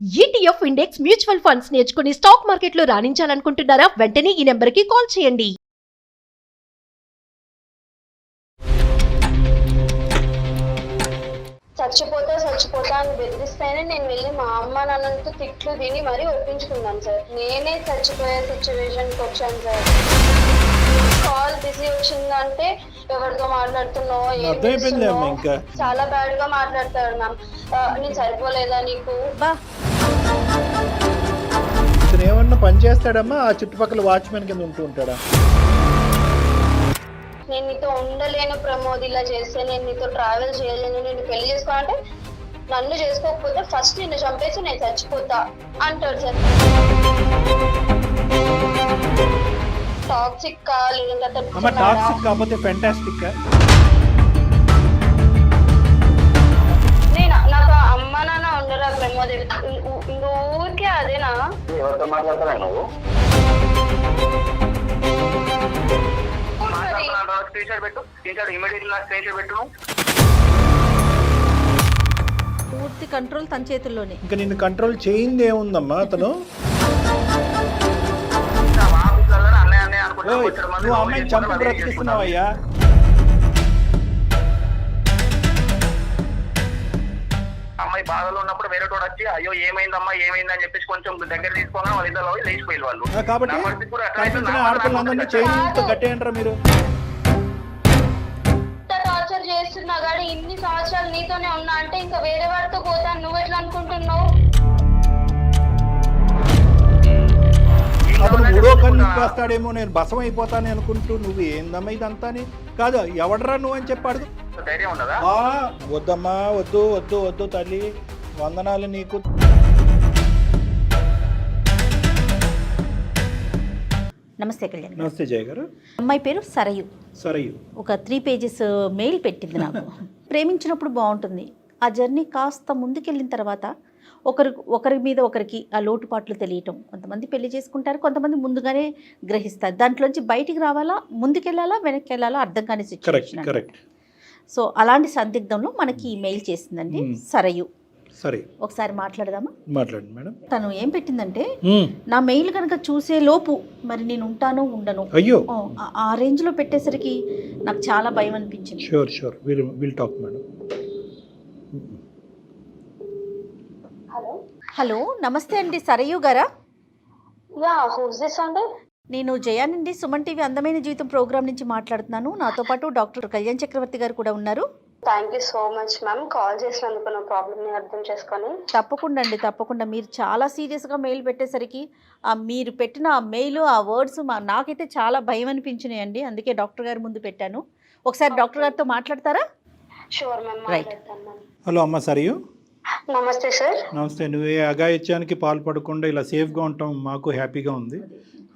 ETF index mutual funds నేర్చుకుని stock మార్కెట్లో రాణించాలనుకుంటున్నారా? వెంటనే ఈ నెంబర్కి కాల్ చేయండి. చచ్చిపోతా అని బెదిరిస్తేనే నేను వెళ్ళి మా అమ్మ నాన్నలతో తిట్లు తిని మరీ ఒప్పించుకున్నాను సార్. నేనే చచ్చిపోయే సిచ్యువేషన్కి వచ్చాను సార్. కాల్ బిజీ వచ్చిందంటే ఎవరితో మాట్లాడుతున్నావు, ఏం చేస్తున్నావు, చాలా బ్యాడ్ గా మాట్లాడతాడు మ్యామ్. నేను సరిపోలేదా నీకు? ఏమన్నా పని చేస్తాడమ్మా? ఆ చుట్టుపక్కల వాచ్మెన్ కింద ఉంటూ ఉంటాడా? నేను నీతో ఉండలేను ప్రమోద్, ఇలా చేస్తే నేను నీతో ట్రావెల్ చేయలేను, నేను పెళ్లి చేసుకోవాలంటే నన్ను చేసుకోకపోతే ఫస్ట్ నిన్ను చంపేసి నేను చచ్చిపోతా అంటాడు సార్. టాక్సిక్ టాక్సిక్ కాకపోతే ఫెంటాస్టిక్. నేను నాకు అమ్మ నాన్న ఉండరా ప్రమోద్? ఊరికే అదేనా? ఎవరితో మాట్లాడతారా నువ్వు? పూర్తి కంట్రోల్ తన చేతుల్లోనే. ఇంకా నిన్ను కంట్రోల్ చేయింది ఏముందమ్మా అతను? నువ్వు అమ్మాయిని చంపి బ్రతికిస్తున్నావయ్యా. అమ్మాయి బాధలో ఉన్నప్పుడు వేరే తోడు వచ్చి అయ్యో ఏమైందమ్మా ఏమైందని చెప్పేసి కొంచెం దగ్గర తీసుకోగా వాళ్ళ ఇద్దరు లేచిపోయి వాళ్ళు. కాబట్టి కనిపించిన ఆడపిల్లందరినీ చేయించుతో కట్టేయంటారా మీరు? టార్చర్ చేస్తున్నా కానీ ఇన్ని సంవత్సరాలు నీతోనే ఉన్నా అంటే ఇంకా వేరే వాడితో పోతాను నువ్వు ఎట్లా అనుకుంటున్నావు? అతను మూడో కన్ను వస్తాడేమో, నేను బసం అయిపోతాను అనుకుంటూ నువ్వు ఏందమ్మా ఇదంతా కాదు, ఎవడరా నువ్వు అని చెప్పాడు. వద్దమ్మా, వద్దు వద్దు వద్దు తల్లి, వందనాలు నీకు. నమస్తే కళ్యాణ్. నమస్తే జయ గారు. అమ్మాయి పేరు సరయు. సరయు ఒక 3 పేజెస్ మెయిల్ పెట్టింది నాకు. ప్రేమించినప్పుడు బాగుంటుంది, ఆ జర్నీ కాస్త ముందుకెళ్ళిన తర్వాత ఒకరి మీద ఒకరికి ఆ లోటుపాట్లు తెలియటం. కొంతమంది పెళ్లి చేసుకుంటారు, కొంతమంది ముందుగానే గ్రహిస్తారు. దాంట్లోంచి బయటికి రావాలా, ముందుకెళ్ళాలా, వెనక్కి వెళ్ళాలా అర్థం కాని సిచ్యువేషన్. సో అలాంటి సందిగ్ధంలో మనకి ఈ మెయిల్ చేసిందండి సరయు. సరే, ఒకసారి మాట్లాడదామా? మాట్లాడండి మేడం. తను ఏం పెట్టిందంటే, నా మెయిల్ కనుక చూసే లోపు మరి నేను ఉంటానో ఉండను. అయ్యో, ఆ రేంజ్ లో పెట్టేసరికి నాకు చాలా భయం అనిపించింది. Sure will talk madam. Hello, నమస్తే అండి సరయు గారా? అండి? నేను జయానండి, సుమన్ టీవీ అందమైన జీవితం ప్రోగ్రామ్ నుంచి మాట్లాడుతున్నాను. నాతో పాటు డాక్టర్ కళ్యాణ్ చక్రవర్తి గారు కూడా ఉన్నారు. Thank you so much ma'am, call చేసినందుకు నా ప్రాబ్లమ్ని అర్థం చేసుకొని. తప్పకుండా అండి, తప్పకుండా. మీరు చాలా సీరియస్గా మెయిల్ పెట్టేసరికి మీరు పెట్టిన ఆ మెయిల్, ఆ వర్డ్స్ నాకైతే చాలా భయం అనిపించినాయి అండి. అందుకే డాక్టర్ గారి ముందు పెట్టాను. ఒకసారి డాక్టర్ గారితో మాట్లాడతారా? షూర్ మ్యామ్, మాట్లాడతాను మ్యామ్. హలో అమ్మ సరియు. నమస్తే సార్. నమస్తే. నువ్వు ఏ అఘాయిత్యానికి పాల్పడకుండా ఇలా సేఫ్గా ఉండటం మాకు హ్యాపీగా ఉంది.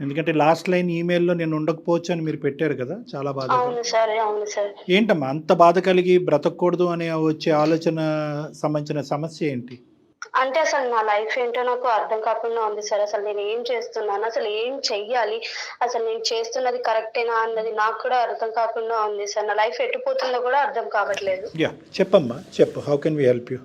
ఎందుకంటే లాస్ట్ లైన్ ఈమెయిల్లో నేను ఉండకపోవచ్చు అని మీరు పెట్టారు కదా, చాలా బాధ. అవును సార్. ఏంటమ్మా అంత బాధ కలిగి బ్రతకూడదు అనే వచ్చే ఆలోచన సంబంధించిన సమస్య ఏంటి? అంటే అసలు నా లైఫ్ ఏంటో నాకు అర్థం కాకుండా ఉంది సార్. అసలు నేను ఏం చేస్తున్నాను, అసలు ఏం చెయ్యాలి, అసలు నేను చేస్తున్నది కరెక్టేనా అన్నది నాకు కూడా అర్థం కాకుండా ఉంది సార్. నా లైఫ్ ఎట్టుపోతుందో కూడా అర్థం కావట్లేదు. చెప్పమ్మా, చెప్పు. How can we help you?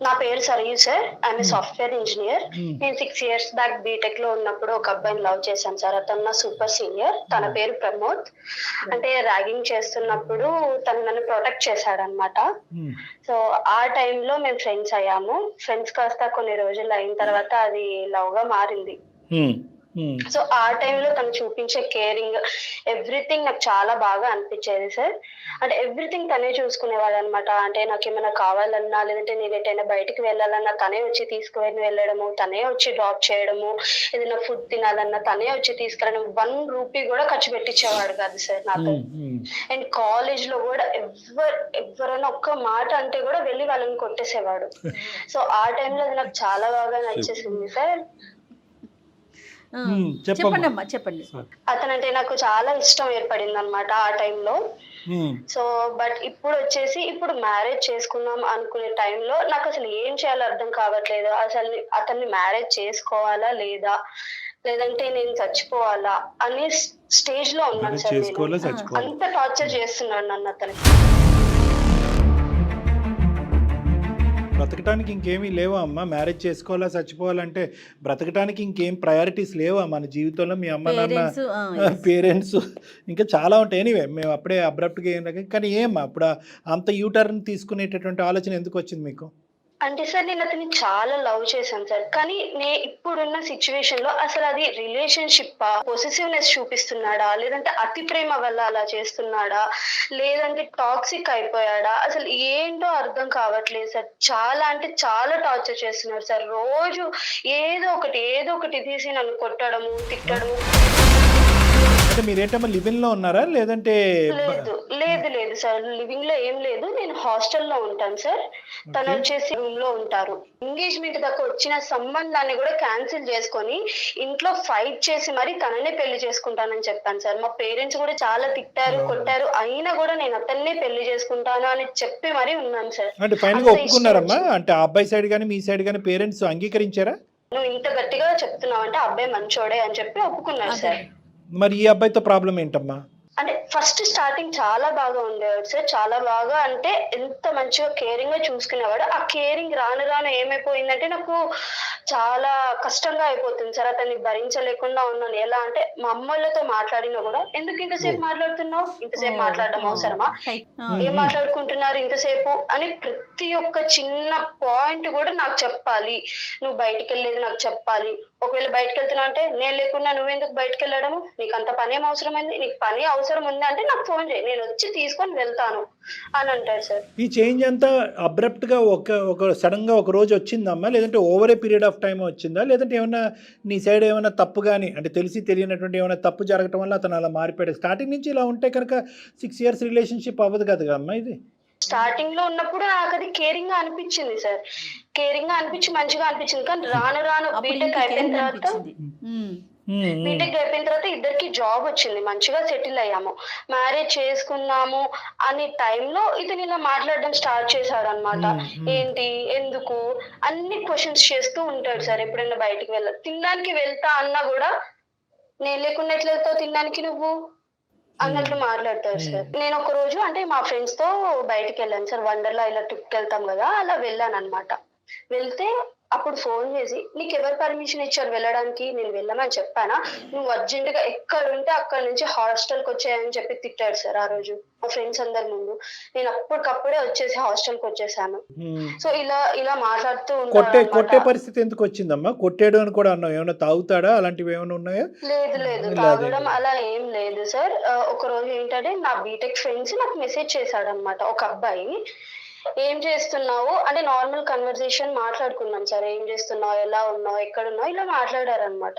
నా పేరు Sarayu sir. I'm software engineer. నేను 6 years బ్యాక్ బీటెక్ లో ఉన్నప్పుడు ఒక అబ్బాయిని లవ్ చేశాను సార్. అతను నా సూపర్ సీనియర్. తన పేరు ప్రమోద్. అంటే ర్యాగింగ్ చేస్తున్నప్పుడు తను నన్ను ప్రొటెక్ట్ చేశాడనమాట. సో ఆ టైంలో మేము ఫ్రెండ్స్ అయ్యాము. ఫ్రెండ్స్ కాస్త కొన్ని రోజులు అయిన తర్వాత అది లవ్ గా మారింది. సో ఆ టైంలో తను చూపించే కేరింగ్, ఎవ్రీథింగ్ నాకు చాలా బాగా అనిపించేది సార్. అంటే ఎవ్రీథింగ్ తనే చూసుకునేవాడు అనమాట. అంటే నాకు ఏమైనా కావాలన్నా, లేదంటే నేను ఎటైనా బయటికి వెళ్ళాలన్నా తనే వచ్చి తీసుకుని వెళ్ళడము, తనే వచ్చి డ్రాప్ చేయడము, ఏదైనా ఫుడ్ తినాలన్నా తనే వచ్చి తీసుకురావడం. 1 రూపీ కూడా ఖర్చు పెట్టించేవాడు కాదు సార్ నాతో. అండ్ కాలేజ్ లో కూడా ఎవరైనా ఒక్క మాట అంటే కూడా వెళ్ళి వాళ్ళని కొట్టేసేవాడు. సో ఆ టైంలో అది నాకు చాలా బాగా నచ్చేసింది సార్. చెప్పండి అమ్మా, చెప్పండి. అతనంటే నాకు చాలా ఇష్టం ఏర్పడింది అనమాట ఆ టైంలో. సో బట్ ఇప్పుడు మ్యారేజ్ చేసుకుందాం అనుకునే టైంలో నాకు అసలు ఏం చేయాలో అర్థం కావట్లేదు. అసలు అతన్ని మ్యారేజ్ చేసుకోవాలా లేదా, లేదంటే నేను చచ్చిపోవాలా అనే స్టేజ్ లో ఉన్నాను సార్. అంత టార్చర్ చేస్తున్నాడు నన్ను అతనికి. బ్రతకటానికి ఇంకేమీ లేవా అమ్మ? మ్యారేజ్ చేసుకోవాలా, చచ్చిపోవాలంటే బ్రతకటానికి ఇంకేం ప్రయారిటీస్ లేవా మన జీవితంలో? మీ అమ్మ Parents, నాన్న, పేరెంట్స్, ఇంకా చాలా ఉంటాయి. ఎనీవే మేము అప్పుడే అబ్రప్ట్గా ఏం రకం, కానీ ఏమ్మా అప్పుడు అంత యూటర్న్ తీసుకునేటటువంటి ఆలోచన ఎందుకు వచ్చింది మీకు? అంటే సార్ నేను అతన్ని చాలా లవ్ చేశాను సార్. కానీ ఇప్పుడున్న సిచ్యువేషన్ లో అసలు అది రిలేషన్షిప్ పొసెసివ్నెస్ చూపిస్తున్నాడా, లేదంటే అతి ప్రేమ వల్ల అలా చేస్తున్నాడా, లేదంటే టాక్సిక్ అయిపోయాడా, అసలు ఏంటో అర్థం కావట్లేదు సార్. చాలా అంటే చాలా టార్చర్ చేస్తున్నారు సార్. రోజు ఏదో ఒకటి తీసి నన్ను కొట్టడము, తిట్టడము. అంటే మీరేంటమ్మా లివింగ్లో ఉన్నారా లేదంటే? లేదు సార్, లివింగ్ లో ఏం లేదు. నేను హాస్టల్లో ఉంటాను సార్. తను వచ్చేసి రూమ్ లో ఉంటారు. ఎంగేజ్మెంట్ దాకా వచ్చిన సంబంధాన్ని కూడా క్యాన్సిల్ చేసుకొని ఇంట్లో ఫైట్ చేసి మరి తననే పెళ్లి చేసుకుంటానని చెప్పాను సార్. మా పేరెంట్స్ కూడా చాలా తిట్టారు, కొట్టారు, అయినా కూడా నేను అతన్నే పెళ్లి చేసుకుంటాను అని చెప్పి మరి ఉన్నాను సార్. అంటే ఫైనల్గా ఒప్పుకున్నారమ్మా? అంటే ఆ అబ్బాయి సైడ్ కానీ మీ సైడ్ కానీ పేరెంట్స్ అంగీకరించారా? నువ్వు ఇంత గట్టిగా చెప్తున్నావు అంటే అబ్బాయి మంచోడే అని చెప్పి ఒప్పుకున్నారు సార్. మరి ఈ అబ్బాయితో ప్రాబ్లం ఏంటమ్మా? అంటే ఫస్ట్ స్టార్టింగ్ చాలా బాగా ఉండేవాడు సార్. చాలా బాగా అంటే ఎంత మంచిగా కేరింగ్ గా చూసుకునేవాడు. ఆ కేరింగ్ రాను రాను ఏమైపోయిందంటే నాకు చాలా కష్టంగా అయిపోతుంది సార్. అతన్ని భరించలేకుండా ఉన్నాను. ఎలా అంటే మా అమ్మలతో మాట్లాడినా కూడా ఎందుకు ఇంతసేపు మాట్లాడుతున్నావు, ఇంతసేపు మాట్లాడడం అవసరమా, ఏం మాట్లాడుకుంటున్నారు ఇంతసేపు అని ప్రతి ఒక్క చిన్న పాయింట్ కూడా నాకు చెప్పాలి. నువ్వు బయటికి వెళ్ళేది నాకు చెప్పాలి. ఒకవేళ బయటకు వెళ్తున్నా అంటే నేను లేకుండా నువ్వెందుకు బయటకు వెళ్ళడము, నీకు అంత పని ఏం అవసరమైంది, నీకు పని అవసరం ఉంది అంటే నాకు ఫోన్ చేయి, నేను వచ్చి తీసుకొని వెళ్తాను అని అంటారు సార్. ఈ చేంజ్ అంతా అబ్రప్ట్ గా ఒక సడన్ గా ఒక రోజు వచ్చిందమ్మా, లేదంటే over a period of time వచ్చిందా, లేదంటే ఏమైనా నీ సైడ్ ఏమైనా తప్పు కానీ అంటే తెలిసి తెలియనటువంటి ఏమైనా తప్పు జరగటం వల్ల అతను అలా మారిపోయాడు? స్టార్టింగ్ నుంచి ఇలా ఉంటే కనుక 6 years రిలేషన్షిప్ అవ్వదు కదా అమ్మా ఇది. స్టార్టింగ్ లో ఉన్నప్పుడు నాకు అది కేరింగ్ గా అనిపించింది సార్. కేరింగ్ గా అనిపించి మంచిగా అనిపించింది. కానీ రాను రాను బీటెక్ అయిపోయిన తర్వాత ఇద్దరికి జాబ్ వచ్చింది, మంచిగా సెటిల్ అయ్యాము, మ్యారేజ్ చేసుకున్నాము అనే టైంలో ఇతను ఇలా మాట్లాడడం స్టార్ట్ చేశాడు అనమాట. ఏంటి, ఎందుకు, అన్ని క్వశ్చన్స్ చేస్తూ ఉంటాడు సార్. ఎప్పుడైనా బయటికి తినడానికి వెళ్తా అన్నా కూడా నేను లేకుండా ఎట్లా వెళ్తావు తినడానికి నువ్వు అన్నట్లు మాట్లాడతారు సార్. నేను ఒక రోజు అంటే మా ఫ్రెండ్స్ తో బయటికి వెళ్ళాను సార్. వండర్లా ఇలా ట్రిప్కి వెళ్తాం కదా, అలా వెళ్ళాను అనమాట. వెళ్తే అప్పుడు ఫోన్ చేసి నీకు ఎవరు పర్మిషన్ ఇచ్చారు వెళ్ళడానికి, నేను వెళ్ళమని చెప్పానా, నువ్వు అర్జెంట్ గా ఎక్కడుంటే అక్కడ నుంచి హాస్టల్కి వచ్చాయని చెప్పి తిట్టాడు సార్. ఆ రోజు మా ఫ్రెండ్స్ అందరి ముందు నేను అప్పటికప్పుడే వచ్చేసి హాస్టల్కి వచ్చేసాను. సో ఇలా మాట్లాడుతూ కొట్టే పరిస్థితి ఎందుకు వచ్చిందమ్మా? కొట్టాడు అని కూడా అన్నావు, ఏమైనా తాగుతాడా అలాంటివి ఏమైనా ఉన్నాయా? లేదు తాగడం అలా ఏం లేదు సార్. ఒక రోజు ఏంటంటే నా బీటెక్ ఫ్రెండ్స్ నాకు మెసేజ్ చేశాడు అనమాట. ఒక అబ్బాయి ఏం చేస్తున్నావు అంటే నార్మల్ కన్వర్సేషన్ మాట్లాడుకున్నాం సార్. ఏం చేస్తున్నావు, ఎలా ఉన్నావు, ఎక్కడున్నావు, ఇలా మాట్లాడారనమాట.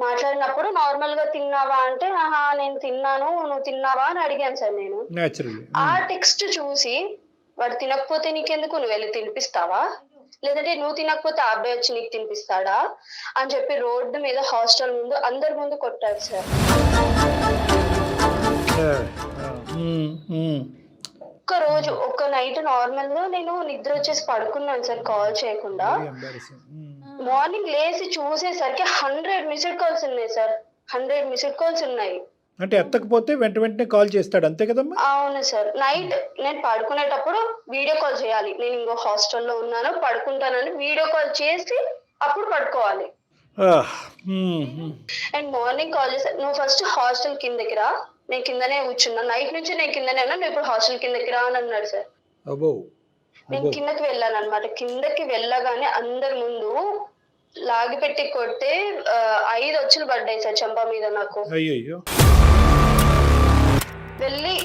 మాట్లాడినప్పుడు నార్మల్ గా తిన్నావా అంటే ఆహా నేను తిన్నాను, నువ్వు తిన్నావా అని అడిగాను సార్ నేను. ఆ టెక్స్ట్ చూసి వాడు తినకపోతే నీకెందుకు, నువ్వు వెళ్ళి తినిపిస్తావా, లేదంటే నువ్వు తినకపోతే ఆ అబ్బాయి వచ్చి నీకు తినిపిస్తాడా అని చెప్పి రోడ్డు మీద హాస్టల్ ముందు అందరి ముందు కొట్టారు సార్. ఒక్క రోజు ఒక నైట్ నార్మల్ గా నేను నిద్ర వచ్చేసి పడుకున్నాను సార్ కాల్ చేయకుండా. మార్నింగ్ లేచి చూసేసరికి 100 మిస్డ్ కాల్స్ ఉన్నాయి సార్. 100 మిస్డ్ కాల్స్ ఉన్నాయి. అంటే ఎత్తకపోతే వెంటనే కాల్ చేస్తాడు అంతే కదమ్మా? అవును సార్. నైట్ నేను పడుకునేటప్పుడు వీడియో కాల్ చేయాలి. నేను ఇంకో హాస్టల్లో ఉన్నాను పడుకుంటానని వీడియో కాల్ చేసి అప్పుడు పడుకోవాలి. అండ్ మార్నింగ్ కాల్ చేసి నువ్వు ఫస్ట్ హాస్టల్ కిందకి రా, నేను కిందనే కూర్చున్నా, నైట్ నుంచి నేను కిందనే ఉన్నా, నువ్వు ఇప్పుడు హాస్టల్ కిందకి రా అని అన్నాడు సార్. నేను కిందకి వెళ్ళాను అనమాట. కిందకి వెళ్ళగానే అందరి ముందు లాగి పెట్టి కొడితే 5 వచ్చులు పడ్డాయి సార్ చెంప మీద నాకు. వెళ్ళి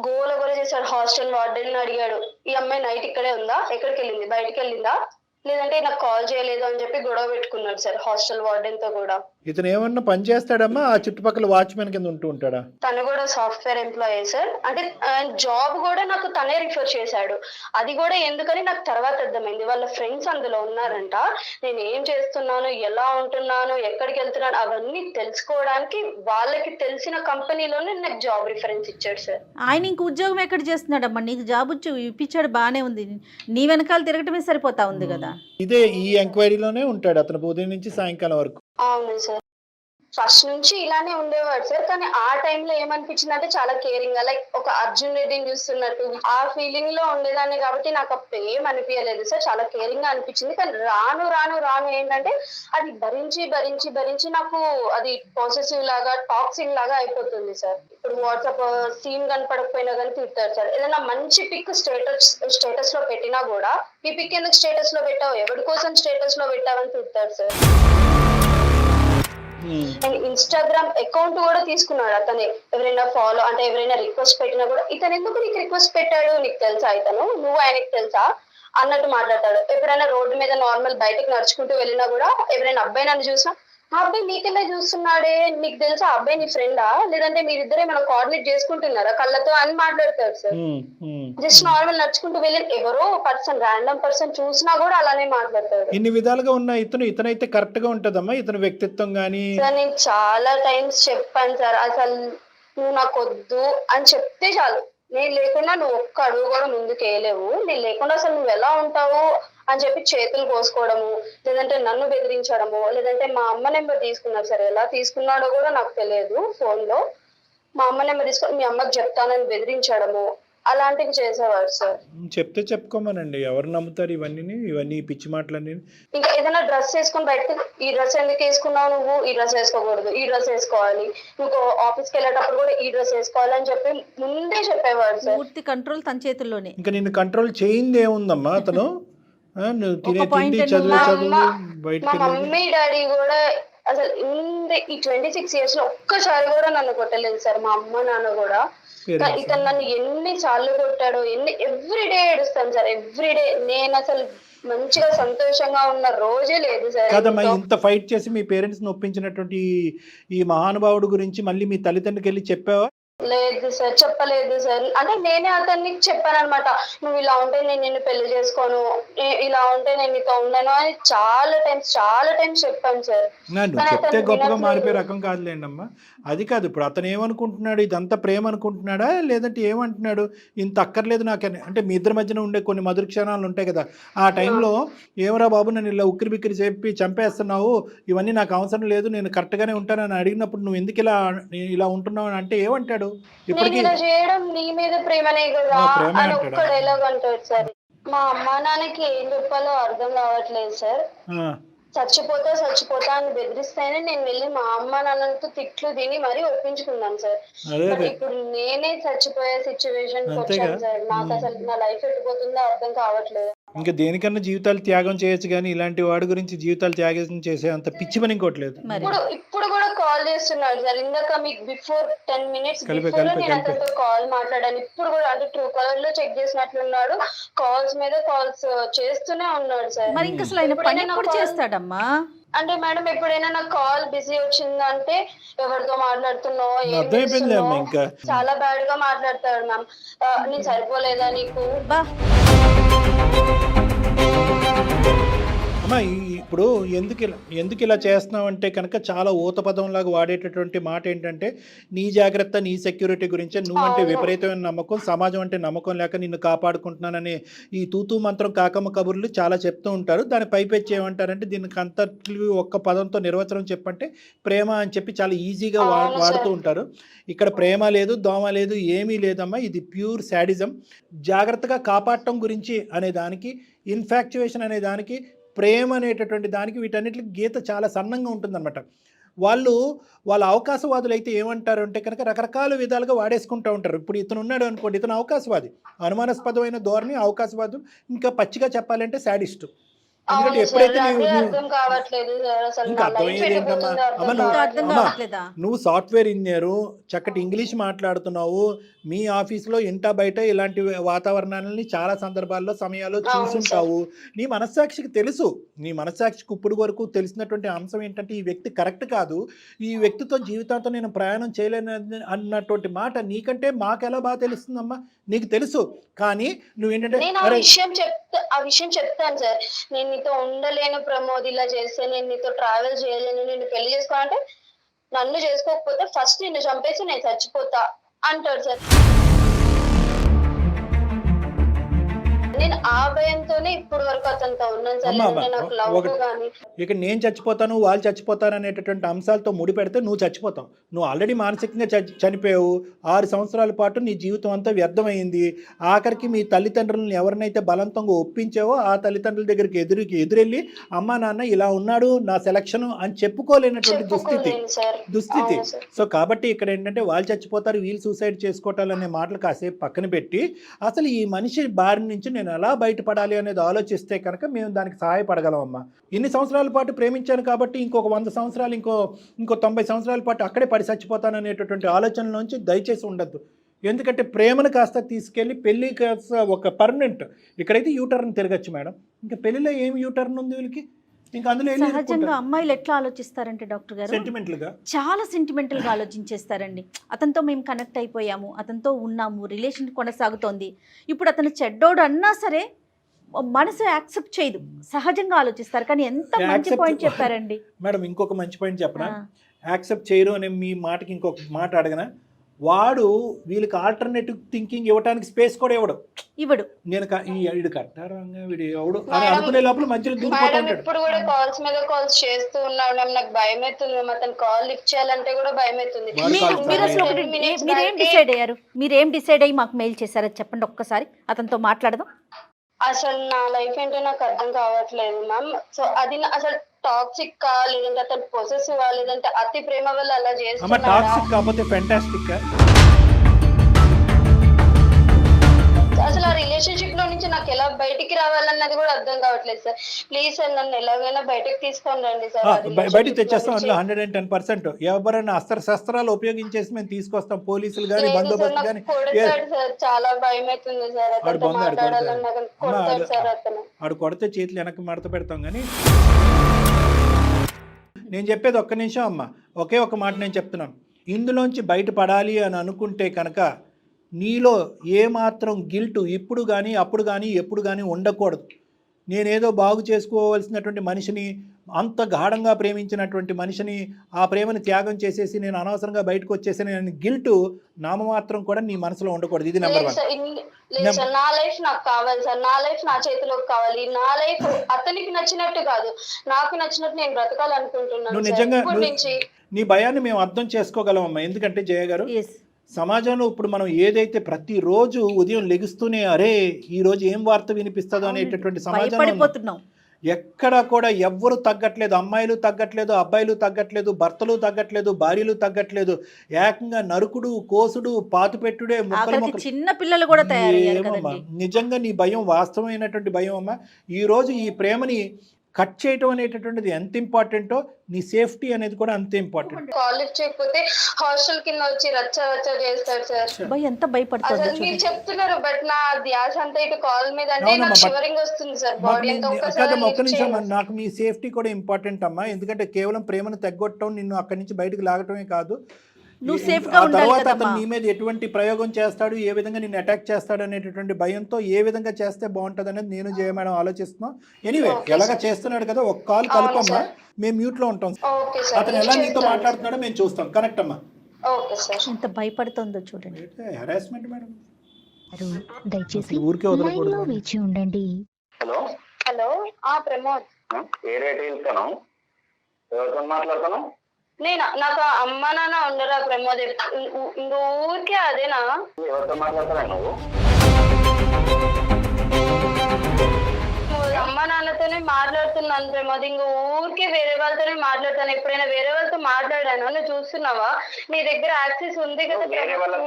గోల చేశాడు. హాస్టల్ వార్డెన్ అడిగాడు, ఈ అమ్మాయి నైట్ ఇక్కడే ఉందా, ఎక్కడికి వెళ్ళింది, బయటికి వెళ్ళిందా, లేదంటే నాకు కాల్ చేయలేదు అని చెప్పి గొడవ పెట్టుకున్నాడు సార్ హాస్టల్ వార్డెన్ తో కూడా. ఇతను ఏమన్నా పని చేస్తాడమ్మా? ఆ చుట్టుపక్కల వాచ్మెన్ కింద ఉంటూ ఉంటాడా? తను కూడా సాఫ్ట్వేర్ ఎంప్లాయీ సార్. అంటే జాబ్ కూడా నాకు తనే రిఫర్ చేశాడు. అది కూడా ఎందుకని నాకు తర్వాత అర్థమైంది. వాళ్ళ ఫ్రెండ్స్ అందులో ఉన్నారంట. నేను ఏం చేస్తున్నాను, ఎలా ఉంటున్నాను, ఎక్కడికి వెళ్తున్నాను అవన్నీ తెలుసుకోవడానికి వాళ్ళకి తెలిసిన కంపెనీలోనే నాకు జాబ్ రిఫరెన్స్ ఇచ్చాడు సార్. ఆయన ఇంక ఉద్యోగం ఎక్కడ చేస్తున్నాడమ్మా? నీకు జాబ్ ఇప్పించాడు, బాగానే ఉంది, నీ వెనకాల తిరగటమే సరిపోతా ఉంది కదా. ఇదే ఈ ఎంక్వైరీలోనే ఉంటాడు అతను ఉదయం నుంచి సాయంకాలం వరకు. అవును సార్. ఫస్ట్ నుంచి ఇలానే ఉండేవాడు సార్. కానీ ఆ టైంలో ఏమనిపించింది అంటే చాలా కేరింగ్ గా, లైక్ ఒక అర్జున్ రెడ్డిని చూస్తున్నట్టు ఆ ఫీలింగ్ లో ఉండేదాన్ని కాబట్టి నాకు అప్పుడు ఏం అనిపించలేదు సార్. చాలా కేరింగ్ గా అనిపించింది. కానీ రాను రాను రాను ఏంటంటే అది భరించి భరించి భరించి నాకు అది పాసెసివ్ లాగా టాక్సిక్ లాగా అయిపోతుంది సార్. ఇప్పుడు వాట్సాప్ సీన్ కనపడకపోయినా కానీ తిడతారు సార్. ఏదైనా మంచి పిక్ స్టేటస్ లో పెట్టినా కూడా ఈ పిక్ ఎందుకు స్టేటస్ లో పెట్టావు, ఎవరి కోసం స్టేటస్ లో పెట్టావని తిడతారు సార్. అండ్ ఇన్స్టాగ్రామ్ అకౌంట్ కూడా తీసుకున్నాడు అతనే. ఎవరైనా ఫాలో అంటే ఎవరైనా రిక్వెస్ట్ పెట్టినా కూడా ఇతను ఎందుకు నీకు రిక్వెస్ట్ పెట్టాడు, నీకు తెలుసా, ఇతను నువ్వు ఆయనకి తెలుసా అన్నట్టు మాట్లాడతాడు. ఎప్పుడైనా రోడ్డు మీద నార్మల్ బయటకు నడుచుకుంటూ వెళ్ళినా కూడా ఎవరైనా అబ్బాయి నన్ను చూసినా, ఆ అబ్బాయి నీకెలా చూస్తున్నాడే, నీకు తెలుసా అబ్బాయి నీ ఫ్రెండా, లేదంటే మీరిద్దరే మనం కోఆర్డినేట్ చేసుకుంటున్నారా కళ్ళతో అని మాట్లాడతాడు సార్. జస్ట్ నార్మల్ నడుచుకుంటూ వెళ్ళి ఎవరో పర్సన్ ర్యాండమ్ పర్సన్ చూసినా కూడా అలానే మాట్లాడతాడు. ఇన్ని విధాలుగా ఉన్న ఇతనైతే కరెక్ట్ గా ఉంటదమ్మా ఇతని వ్యక్తిత్వం గానీ? సార్ నేను చాలా టైమ్స్ చెప్పాను సార్, అసలు నువ్వు నాకు వద్దు అని చెప్తే చాలు, నేను లేకుండా నువ్వు ఒక్క అడుగు కూడా ముందుకు వేయలేవు, నేను లేకుండా అసలు నువ్వు ఎలా ఉంటావు అని చెప్పి చేతులు కోసుకోవడము, లేదంటే నన్ను బెదిరించడము, లేదంటే మా అమ్మ నెంబర్ తీసుకున్నారు సార్. ఎలా తీసుకున్నాడో కూడా నాకు తెలియదు. ఫోన్ లో మా అమ్మ నెంబర్ తీసుకొని మీ అమ్మకి చెప్తానని బెదిరించడము అలాంటివి చేసేవాడు సార్. చెప్తే చెప్పుకోమనండి, ఎవరు నమ్ముతారు ఇవన్నీ పిచ్చి మాటలన్నీ. ఇంకా ఏదైనా డ్రెస్ వేసుకొని బయటకు, ఈ డ్రెస్ ఎందుకు వేసుకున్నావు నువ్వు, ఈ డ్రెస్ వేసుకోకూడదు, ఈ డ్రెస్ వేసుకోవాలి, ఇంకో ఆఫీస్కి వెళ్ళేటప్పుడు కూడా ఈ డ్రెస్ వేసుకోవాలి అని చెప్పి ముందే చెప్పేవాడు సార్. పూర్తి కంట్రోల్ తన చేతుల్లోనే. ఇంకా నిన్ను కంట్రోల్ చేయింది ఏముందమ్మా అతను? నువ్వు తినే తిండి చదువు మా మమ్మీ డాడీ కూడా అసలు ఈ 26 years లో ఒక్కసారి కూడా నన్ను కొట్టలేదు సార్. మా అమ్మ నాన్న కూడా ఇతను నన్ను ఎన్ని సార్లు కొట్టాడో, ఎవ్రీడే ఏడుస్తాను సార్. ఎవ్రీడే నేను అసలు మంచిగా సంతోషంగా ఉన్న రోజే లేదు సార్. కాదమ్మా, ఇంత ఫైట్ చేసి మీ పేరెంట్స్ ని ఒప్పించినటువంటి ఈ మహానుభావుడు గురించి మళ్ళీ మీ తల్లిదండ్రులకి వెళ్ళి చెప్పావా? లేదు సార్, చెప్పలేదు సార్. అంటే నేనే అతన్ని చెప్పాను అనమాట, నువ్వు ఇలా ఉంటే నేను నిన్ను పెళ్లి చేసుకోను, ఇలా ఉంటే నేను నీతో ఉండను అని చాలా టైమ్స్ చెప్పాను సార్. నువ్వు చెప్తే గొప్పగా మారిపోయే రకం కాదులేండి అమ్మా. అది కాదు, ఇప్పుడు అతను ఏమనుకుంటున్నాడు, ఇదంతా ప్రేమ అనుకుంటున్నాడా లేదంటే ఏమంటున్నాడు, ఇంత అక్కర్లేదు నాకని? అంటే మీ ఇద్దరి మధ్యన ఉండే కొన్ని మధుర క్షణాలు ఉంటాయి కదా, ఆ టైంలో ఏమరా బాబు నన్ను ఇలా ఉక్కిరి బిక్కిరి చెప్పి చంపేస్తున్నావు, ఇవన్నీ నాకు అవసరం లేదు, నేను కరెక్ట్గానే ఉంటానని అడిగినప్పుడు నువ్వు ఎందుకు ఇలా ఉంటున్నావు అని అంటే ఏమంటాడు? నేను ఇలా చేయడం నీ మీద ప్రేమనే కదా అని ఒక్క డైలాగ్ అంటాడు సార్. మా అమ్మా నాన్నకి ఏం చెప్పాలో అర్థం కావట్లేదు సార్. చచ్చిపోతా అని బెదిరిస్తేనే నేను వెళ్ళి మా అమ్మ నాన్నతో తిట్లు తిని మరీ ఒప్పించుకున్నాను సార్. ఇప్పుడు నేనే చచ్చిపోయే సిచ్యువేషన్ వచ్చాను సార్. నాకు అసలు నా లైఫ్ ఎట్టుపోతుందో అర్థం కావట్లేదు. ఇంకా దేనికన్నా జీవితాలు త్యాగం చేయొచ్చు కానీ ఇలాంటి వాడి గురించి జీవితాలు త్యాగం చేసే అంత పిచ్చి పని ఇంకోట్లేదు. ఇప్పుడు కూడా కాల్ చేస్తున్నాడు సార్. ఇందాక మీకు బిఫోర్ 10 minutes నేను అతనితో కాల్ మాట్లాడాను. ఇప్పుడు కూడా అంటే ట్రూ కాలర్ లో చెక్ చేసినట్లున్నాడు, కాల్స్ మీద కాల్స్ చేస్తూనే ఉన్నాడు సార్. మరి ఇంకా అసలు ఆయన పని ఎప్పుడు చేస్తాడమ్మా? అంటే మేడం ఎప్పుడైనా నాకు కాల్ బిజీ వచ్చిందంటే ఎవరితో మాట్లాడుతున్నావు, ఏం చేస్తున్నావు, చాలా బ్యాడ్ గా మాట్లాడతాడు మ్యామ్. నేను సరిపోలేదా నీకు? అమ్మా ఇప్పుడు ఎందుకు ఇలా చేస్తున్నావు అంటే కనుక చాలా ఊత పదంలాగా వాడేటటువంటి మాట ఏంటంటే నీ జాగ్రత్త, నీ సెక్యూరిటీ గురించే, నువ్వంటే విపరీతమైన నమ్మకం, సమాజం అంటే నమ్మకం లేక నిన్ను కాపాడుకుంటున్నానని ఈ తూతూ మంత్రం కాకమ్మ కబుర్లు చాలా చెప్తూ ఉంటారు. దాని పైపెచ్చి ఏమంటారంటే దీనికి అంతటి ఒక్క పదంతో నిర్వచనం చెప్పంటే ప్రేమ అని చెప్పి చాలా ఈజీగా వాడుతూ ఉంటారు. ఇక్కడ ప్రేమ లేదు, దోమ లేదు, ఏమీ లేదమ్మా. ఇది ప్యూర్ శాడిజం. జాగ్రత్తగా కాపాడటం గురించి అనే దానికి, ఇన్ఫాక్చువేషన్ అనే దానికి, ప్రేమ అనేటటువంటి దానికి వీటన్నిటికి గీత చాలా సన్నంగా ఉంటుందన్నమాట. వాళ్ళ అవకాశవాదులు అయితే ఏమంటారు అంటే కనుక రకరకాల విధాలుగా వాడేసుకుంటూ ఉంటారు. ఇప్పుడు ఇతను ఉన్నాడు అనుకోండి, ఇతను అవకాశవాది, అనుమానాస్పదమైన ధోరణి అవకాశవాదం, ఇంకా పచ్చిగా చెప్పాలంటే శాడిస్టు. ఎందుకంటే ఎప్పుడైతే ఇంకా అర్థమయ్యేది ఏంటమ్మా, నువ్వు సాఫ్ట్వేర్ ఇంజనీరు, చక్కటి ఇంగ్లీష్ మాట్లాడుతున్నావు, మీ ఆఫీస్లో ఇంటా బయట ఇలాంటి వాతావరణాలని చాలా సందర్భాల్లో సమయాల్లో చూసుంటావు. నీ మనస్సాక్షికి తెలుసు, నీ మనస్సాక్షికి ఇప్పుడు వరకు తెలిసినటువంటి అంశం ఏంటంటే ఈ వ్యక్తి కరెక్ట్ కాదు, ఈ వ్యక్తితో జీవితాంతం నేను ప్రయాణం చేయలేను అన్నటువంటి మాట నీకంటే మాకెలా బాగా తెలుస్తుందమ్మా? నీకు తెలుసు. కానీ నువ్వేంటంటే ఆ విషయం చెప్తాను సార్, నేను నీతో ఉండలేను ప్రమోద్, ఇలా చేస్తే నేను నీతో ట్రావెల్ చేయలేను, నేను పెళ్లి చేసుకోవాలంటే నన్ను చేసుకోకపోతే ఫస్ట్ నిన్ను చంపేసి నేను చచ్చిపోతా అంటాడు సార్. నేను ఆ భయంతోనే ఇప్పుడు వరకు అతనితో ఉన్నాను సార్. అమ్మా, లేదంటే నాకు లవ్ ఒకటి కానీ ఇక నేను చచ్చిపోతాను వాళ్ళు చచ్చిపోతారు అనేటటువంటి అంశాలతో ముడిపెడితే నువ్వు చచ్చిపోతావు. నువ్వు ఆల్రెడీ మానసికంగా చనిపోయావు. 6 సంవత్సరాల పాటు నీ జీవితం అంతా వ్యర్థమైంది. ఆఖరికి మీ తల్లిదండ్రులను ఎవరినైతే బలవంతంగా ఒప్పించావో ఆ తల్లిదండ్రుల దగ్గరికి ఎదురెళ్ళి అమ్మా నాన్న ఇలా ఉన్నాడు నా సెలక్షన్ అని చెప్పుకోలేనటువంటి దుస్థితి. సో కాబట్టి ఇక్కడ ఏంటంటే వాళ్ళు చచ్చిపోతారు వీళ్ళు సూసైడ్ చేసుకోవటాలనే మాటలు కాసేపు పక్కన పెట్టి అసలు ఈ మనిషి బారి నుంచి నేను ఎలా బయటపడాలి అనేది ఆలోచిస్తే కనుక మేము దానికి సహాయపడగలం అమ్మా. ఇన్ని సంవత్సరాల పాటు ప్రేమించాను కాబట్టి ఇంకొక 100 సంవత్సరాలు ఇంకో 90 సంవత్సరాల పాటు అక్కడే పడి చచ్చిపోతాను అనేటటువంటి ఆలోచనలోంచి దయచేసి ఉండద్దు. ఎందుకంటే ప్రేమను కాస్త తీసుకెళ్ళి పెళ్ళి కాస్త ఒక పర్మనెంట్. ఇక్కడైతే యూటర్న్ తిరగచ్చు మేడం. ఇంకా పెళ్లిలో ఏమి యూటర్న్ ఉంది వీళ్ళకి? ఇంకా అందులో సహజంగా అమ్మాయిలు ఎట్లా ఆలోచిస్తారంటే డాక్టర్ గారు సెంటిమెంటల్గా చాలా సెంటిమెంటల్గా ఆలోచించేస్తారండి. అతనితో మేము కనెక్ట్ అయిపోయాము, అతనితో ఉన్నాము, రిలేషన్ కొనసాగుతోంది, ఇప్పుడు అతను చెడ్డోడు అన్నా సరే మనసు యాక్సెప్ట్ చేయదు, సహజంగా ఆలోచిస్తారు. కానీ ఎంత మంచి పాయింట్ చెప్పారండి మేడం. ఇంకొక మంచి పాయింట్ చెప్పనా? యాక్సెప్ట్ చేయరు అనే మీ మాటకి ఇంకొక మాట అడగనా? వాడు వీళ్ళకి ఆల్టర్నేటివ్ థింకింగ్ ఇవ్వడానికి స్పేస్ కూడా ఇవ్వడు. నేను వీడు కట్టారంగా వీడు ఎవడు అని అనుకునే లోపల మధ్యలో దూరిపోతుంటాడు. ఇప్పుడు కూడా కాల్స్ మీద కాల్స్ చేస్తూ ఉన్నాడు. నాకు భయం అవుతుంది. అతను కాల్ లిఫ్ట్ చేయాలంటే కూడా భయం అవుతుంది. మీరేం డిసైడ్ అయ్యి మాకు మెయిల్ చేశారో చెప్పండి ఒక్కసారి, అతనితో మాట్లాడదాం. అసలు నా లైఫ్ ఏంటో నాకు అర్థం కావట్లేదు మ్యామ్. సో అది అసలు టాక్సిక్ కా లేదంటే అతను పొసెసివ్ లేదంటే అతి ప్రేమ వల్ల అలా చేస్తున్నాడా? టాక్సిక్ కాకపోతే ఫెంటాస్టిక్. అసలు ఆ రిలేషన్షిప్ లో నుంచి నాకు ఎలా బయటికి రావాలన్నది కూడా అర్థం కావట్లేదు సార్. ప్లీజ్ సార్ నన్ను ఎలాగైనా బయటకు తీసుకొని రండి సార్. బయటికి తెచ్చేస్తాం అందులో 110%. ఎవరైనా అస్త్రాలు ఉపయోగించేసి మేము తీసుకొస్తాం. పోలీసులు కానీ బందోబస్తు కానీ. సార్ చాలా భయం అవుతుంది సార్. అతను మాట్లాడాలన్నా కొడతాడు సార్. అతను ఆడు కొడితే చేతులు వెనక్కి మడత పెడతాం. కానీ నేను చెప్పేది ఒక్క నిమిషం అమ్మ, ఒకే ఒక మాట నేను చెప్తున్నాను. ఇందులోంచి బయటపడాలి అని అనుకుంటే కనుక నీలో ఏమాత్రం గిల్టు ఇప్పుడు కానీ అప్పుడు కానీ ఎప్పుడు కానీ ఉండకూడదు. నేనేదో బాగు చేసుకోవాల్సినటువంటి మనిషిని, అంత గాఢంగా ప్రేమించినటువంటి మనిషిని, ఆ ప్రేమను త్యాగం చేసేసి నేను అనవసరంగా బయటకు వచ్చేసి నేను గిల్టు నామమాత్రం కూడా నీ మనసులో ఉండకూడదు. ఇది నెంబర్ 1. నా లైఫ్ నాకు కావాలి సార్. నా లైఫ్ నా చేతిలోకి కావాలి. నా లైఫ్ అతనికి నచ్చినట్టు కాదు, నాకు నచ్చినట్టు నేను బ్రతకాలనుకుంటున్నాను. నువ్వు నిజంగా నీ భయాన్ని మేము అర్థం చేసుకోగలం అమ్మా. ఎందుకంటే జయ గారు, సమాజంలో ఇప్పుడు మనం ఏదైతే ప్రతిరోజు ఉదయం లెగుస్తూనే అరే ఈ రోజు ఏం వార్త వినిపిస్తుందో అనేటటువంటి సమాజంలో ఎక్కడ కూడా ఎవ్వరు తగ్గట్లేదు. అమ్మాయిలు తగ్గట్లేదు, అబ్బాయిలు తగ్గట్లేదు, భర్తలు తగ్గట్లేదు, భార్యలు తగ్గట్లేదు. ఏకంగా నరుకుడు, కోసుడు, పాతుపెట్టుడే, చిన్న పిల్లలు కూడా తయారయ్యారు. నిజంగా నీ భయం వాస్తవమైనటువంటి భయం అమ్మా. ఈ రోజు ఈ ప్రేమని కట్ చేయటం అనేటటువంటిది ఎంత ఇంపార్టెంటో నీ సేఫ్టీ అనేది కూడా అంతే ఇంపార్టెంట్. కాలేజ్ చేయకపోతే హాస్టల్ కింద వచ్చి రచ్చ చేస్తారు సార్. ఎంత భయపడుతుంది మీరు చెప్తున్నారు, బట్ నా ధ్యాస అంతా ఇటు కాల్ మీద అంటే నాకు షివరింగ్ వస్తుంది సార్. బాడీ అంతా ఒక్క నిమిషం, నాకు మీ సేఫ్టీ కూడా ఇంపార్టెంట్ అమ్మా. ఎందుకంటే కేవలం ప్రేమను తగ్గొట్టడం, నిన్ను అక్కడి నుంచి బయటకు లాగటమే కాదు, ఆ తర్వాత అతను నీ మీద ఎటువంటి ప్రయోగం చేస్తాడు, ఏ విధంగా నిన్ను అటాక్ చేస్తాడు అనేటటువంటి భయంతో ఏ విధంగా చేస్తే బాగుంటుంది అనేది నేను జయ మేడం ఆలోచిస్తున్నాం. ఎనీవే ఎలాగా చేస్తున్నాడు కదా, ఒక కాల్ కలపమ్మా, మేము మ్యూట్ లో ఉంటాం. అతను ఎలా నీతో మాట్లాడుతున్నాడో మేము చూస్తాం. కనెక్ట్ అమ్మా. ఎంత భయపడుతుందో చూడండి. Harassment madam. దయచేసి లైన్లో వేచి ఉండండి. Hello hello Pramod. ఏ రేట్ వెళ్తాను? ఎవరితో మాట్లాడతాను? నేనా? నాకు అమ్మ నాన్న ఉండరా ప్రమోద్? ఊరికే అదేనా? ఎవరితో మాట్లాడతారా నువ్వు? అమ్మ నాన్నతోనే మాట్లాడుతున్నాను ప్రమోద్. ఇంక ఊరికే వేరే వాళ్ళతోనే మాట్లాడతాను. ఎప్పుడైనా వేరే వాళ్ళతో మాట్లాడాను? నువ్వు చూస్తున్నావా? నీ దగ్గర యాక్సెస్ ఉంది కదా. వేరే వాళ్ళతో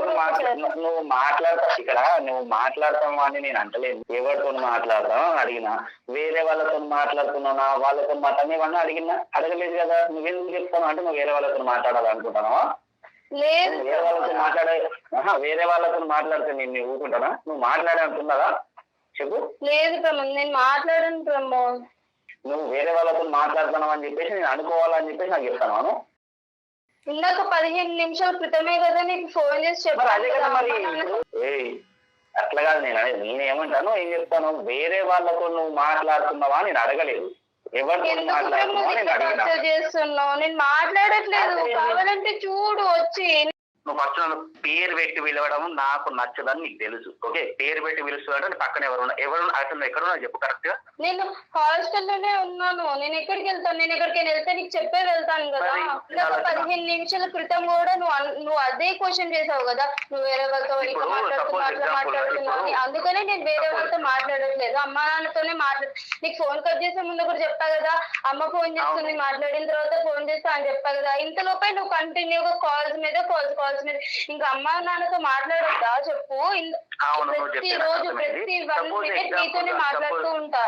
నువ్వు మాట్లాడతావు ఇక్కడ, నువ్వు మాట్లాడతావు అని నేను అంటలేదు. ఎవరితో మాట్లాడతావు అడిగినా, వేరే వాళ్ళతో మాట్లాడుతున్నానా వాళ్ళతో మాట్లాడినా అడిగినా అడగలేదు కదా. నువ్వెందుకు చెప్తాను అంటే నువ్వు వేరే వాళ్ళతో మాట్లాడాలనుకుంటున్నావా? లేదు, వేరే వాళ్ళతో వేరే వాళ్ళతో మాట్లాడితే నేను ఊరుకుంటానా? నువ్వు మాట్లాడాలనుకున్నారా చెప్పు. లేదు ప్రమోద్, నేను మాట్లాడాను ప్రమోద్. నువ్వు వేరే వాళ్ళతో మాట్లాడుతున్నావు అని చెప్పేసి నేను అనుకోవాలని చెప్పేసి నాకు చెప్తాను. ఇందాక 15 నిమిషాల క్రితమే కదా నీకు ఫోన్ చేసి చెప్పాను. అదే కదా మరి. అట్లా కాదు నేనేమంటాను, ఏం చెప్తాను, వేరే వాళ్ళతో నువ్వు మాట్లాడుతున్నావా నేను అడగలేదు. ఎవరితో మాట్లాడుతున్నావా నేను అడిగినా. చేస్తున్నావు, నేను మాట్లాడట్లేదు. కావాలంటే చూడు వచ్చి. నువ్వు ఫస్ట్ నన్ను పేరు పెట్టి పిలవడం నాకు నచ్చదని నీకు తెలుసు. ఓకే, పేరు పెట్టి పిలుస్తున్నాడు, పక్కన ఎవరు అసలు ఎక్కడున్నా చెప్పు కరెక్ట్ గా. నేను హాస్టల్లోనే ఉన్నాను. నేను ఎక్కడికి వెళ్తాను? నేను ఎక్కడికైనా వెళ్తే నీకు చెప్పే వెళ్తాను కదా. ఒక 15 నిమిషాల క్రితం కూడా నువ్వు అదే క్వశ్చన్ చేసావు కదా, నువ్వు వేరే వాళ్ళతో మాట్లాడుతున్నావు. అందుకనే నేను వేరే వాళ్ళతో మాట్లాడట్లేదు, అమ్మా నాన్నతోనే నీకు ఫోన్ కట్ చేసే ముందు కూడా చెప్పా కదా, అమ్మ ఫోన్ చేస్తుంది, మాట్లాడిన తర్వాత ఫోన్ చేస్తా అని చెప్పా కదా. ఇంతలోపే నువ్వు కంటిన్యూగా కాల్స్ మీద ఇంకా అమ్మా నాన్నతో మాట్లాడొద్దా చెప్పు? ప్రతి రోజు ప్రతి 1 minute నీతోనే మాట్లాడుతూ ఉంటా.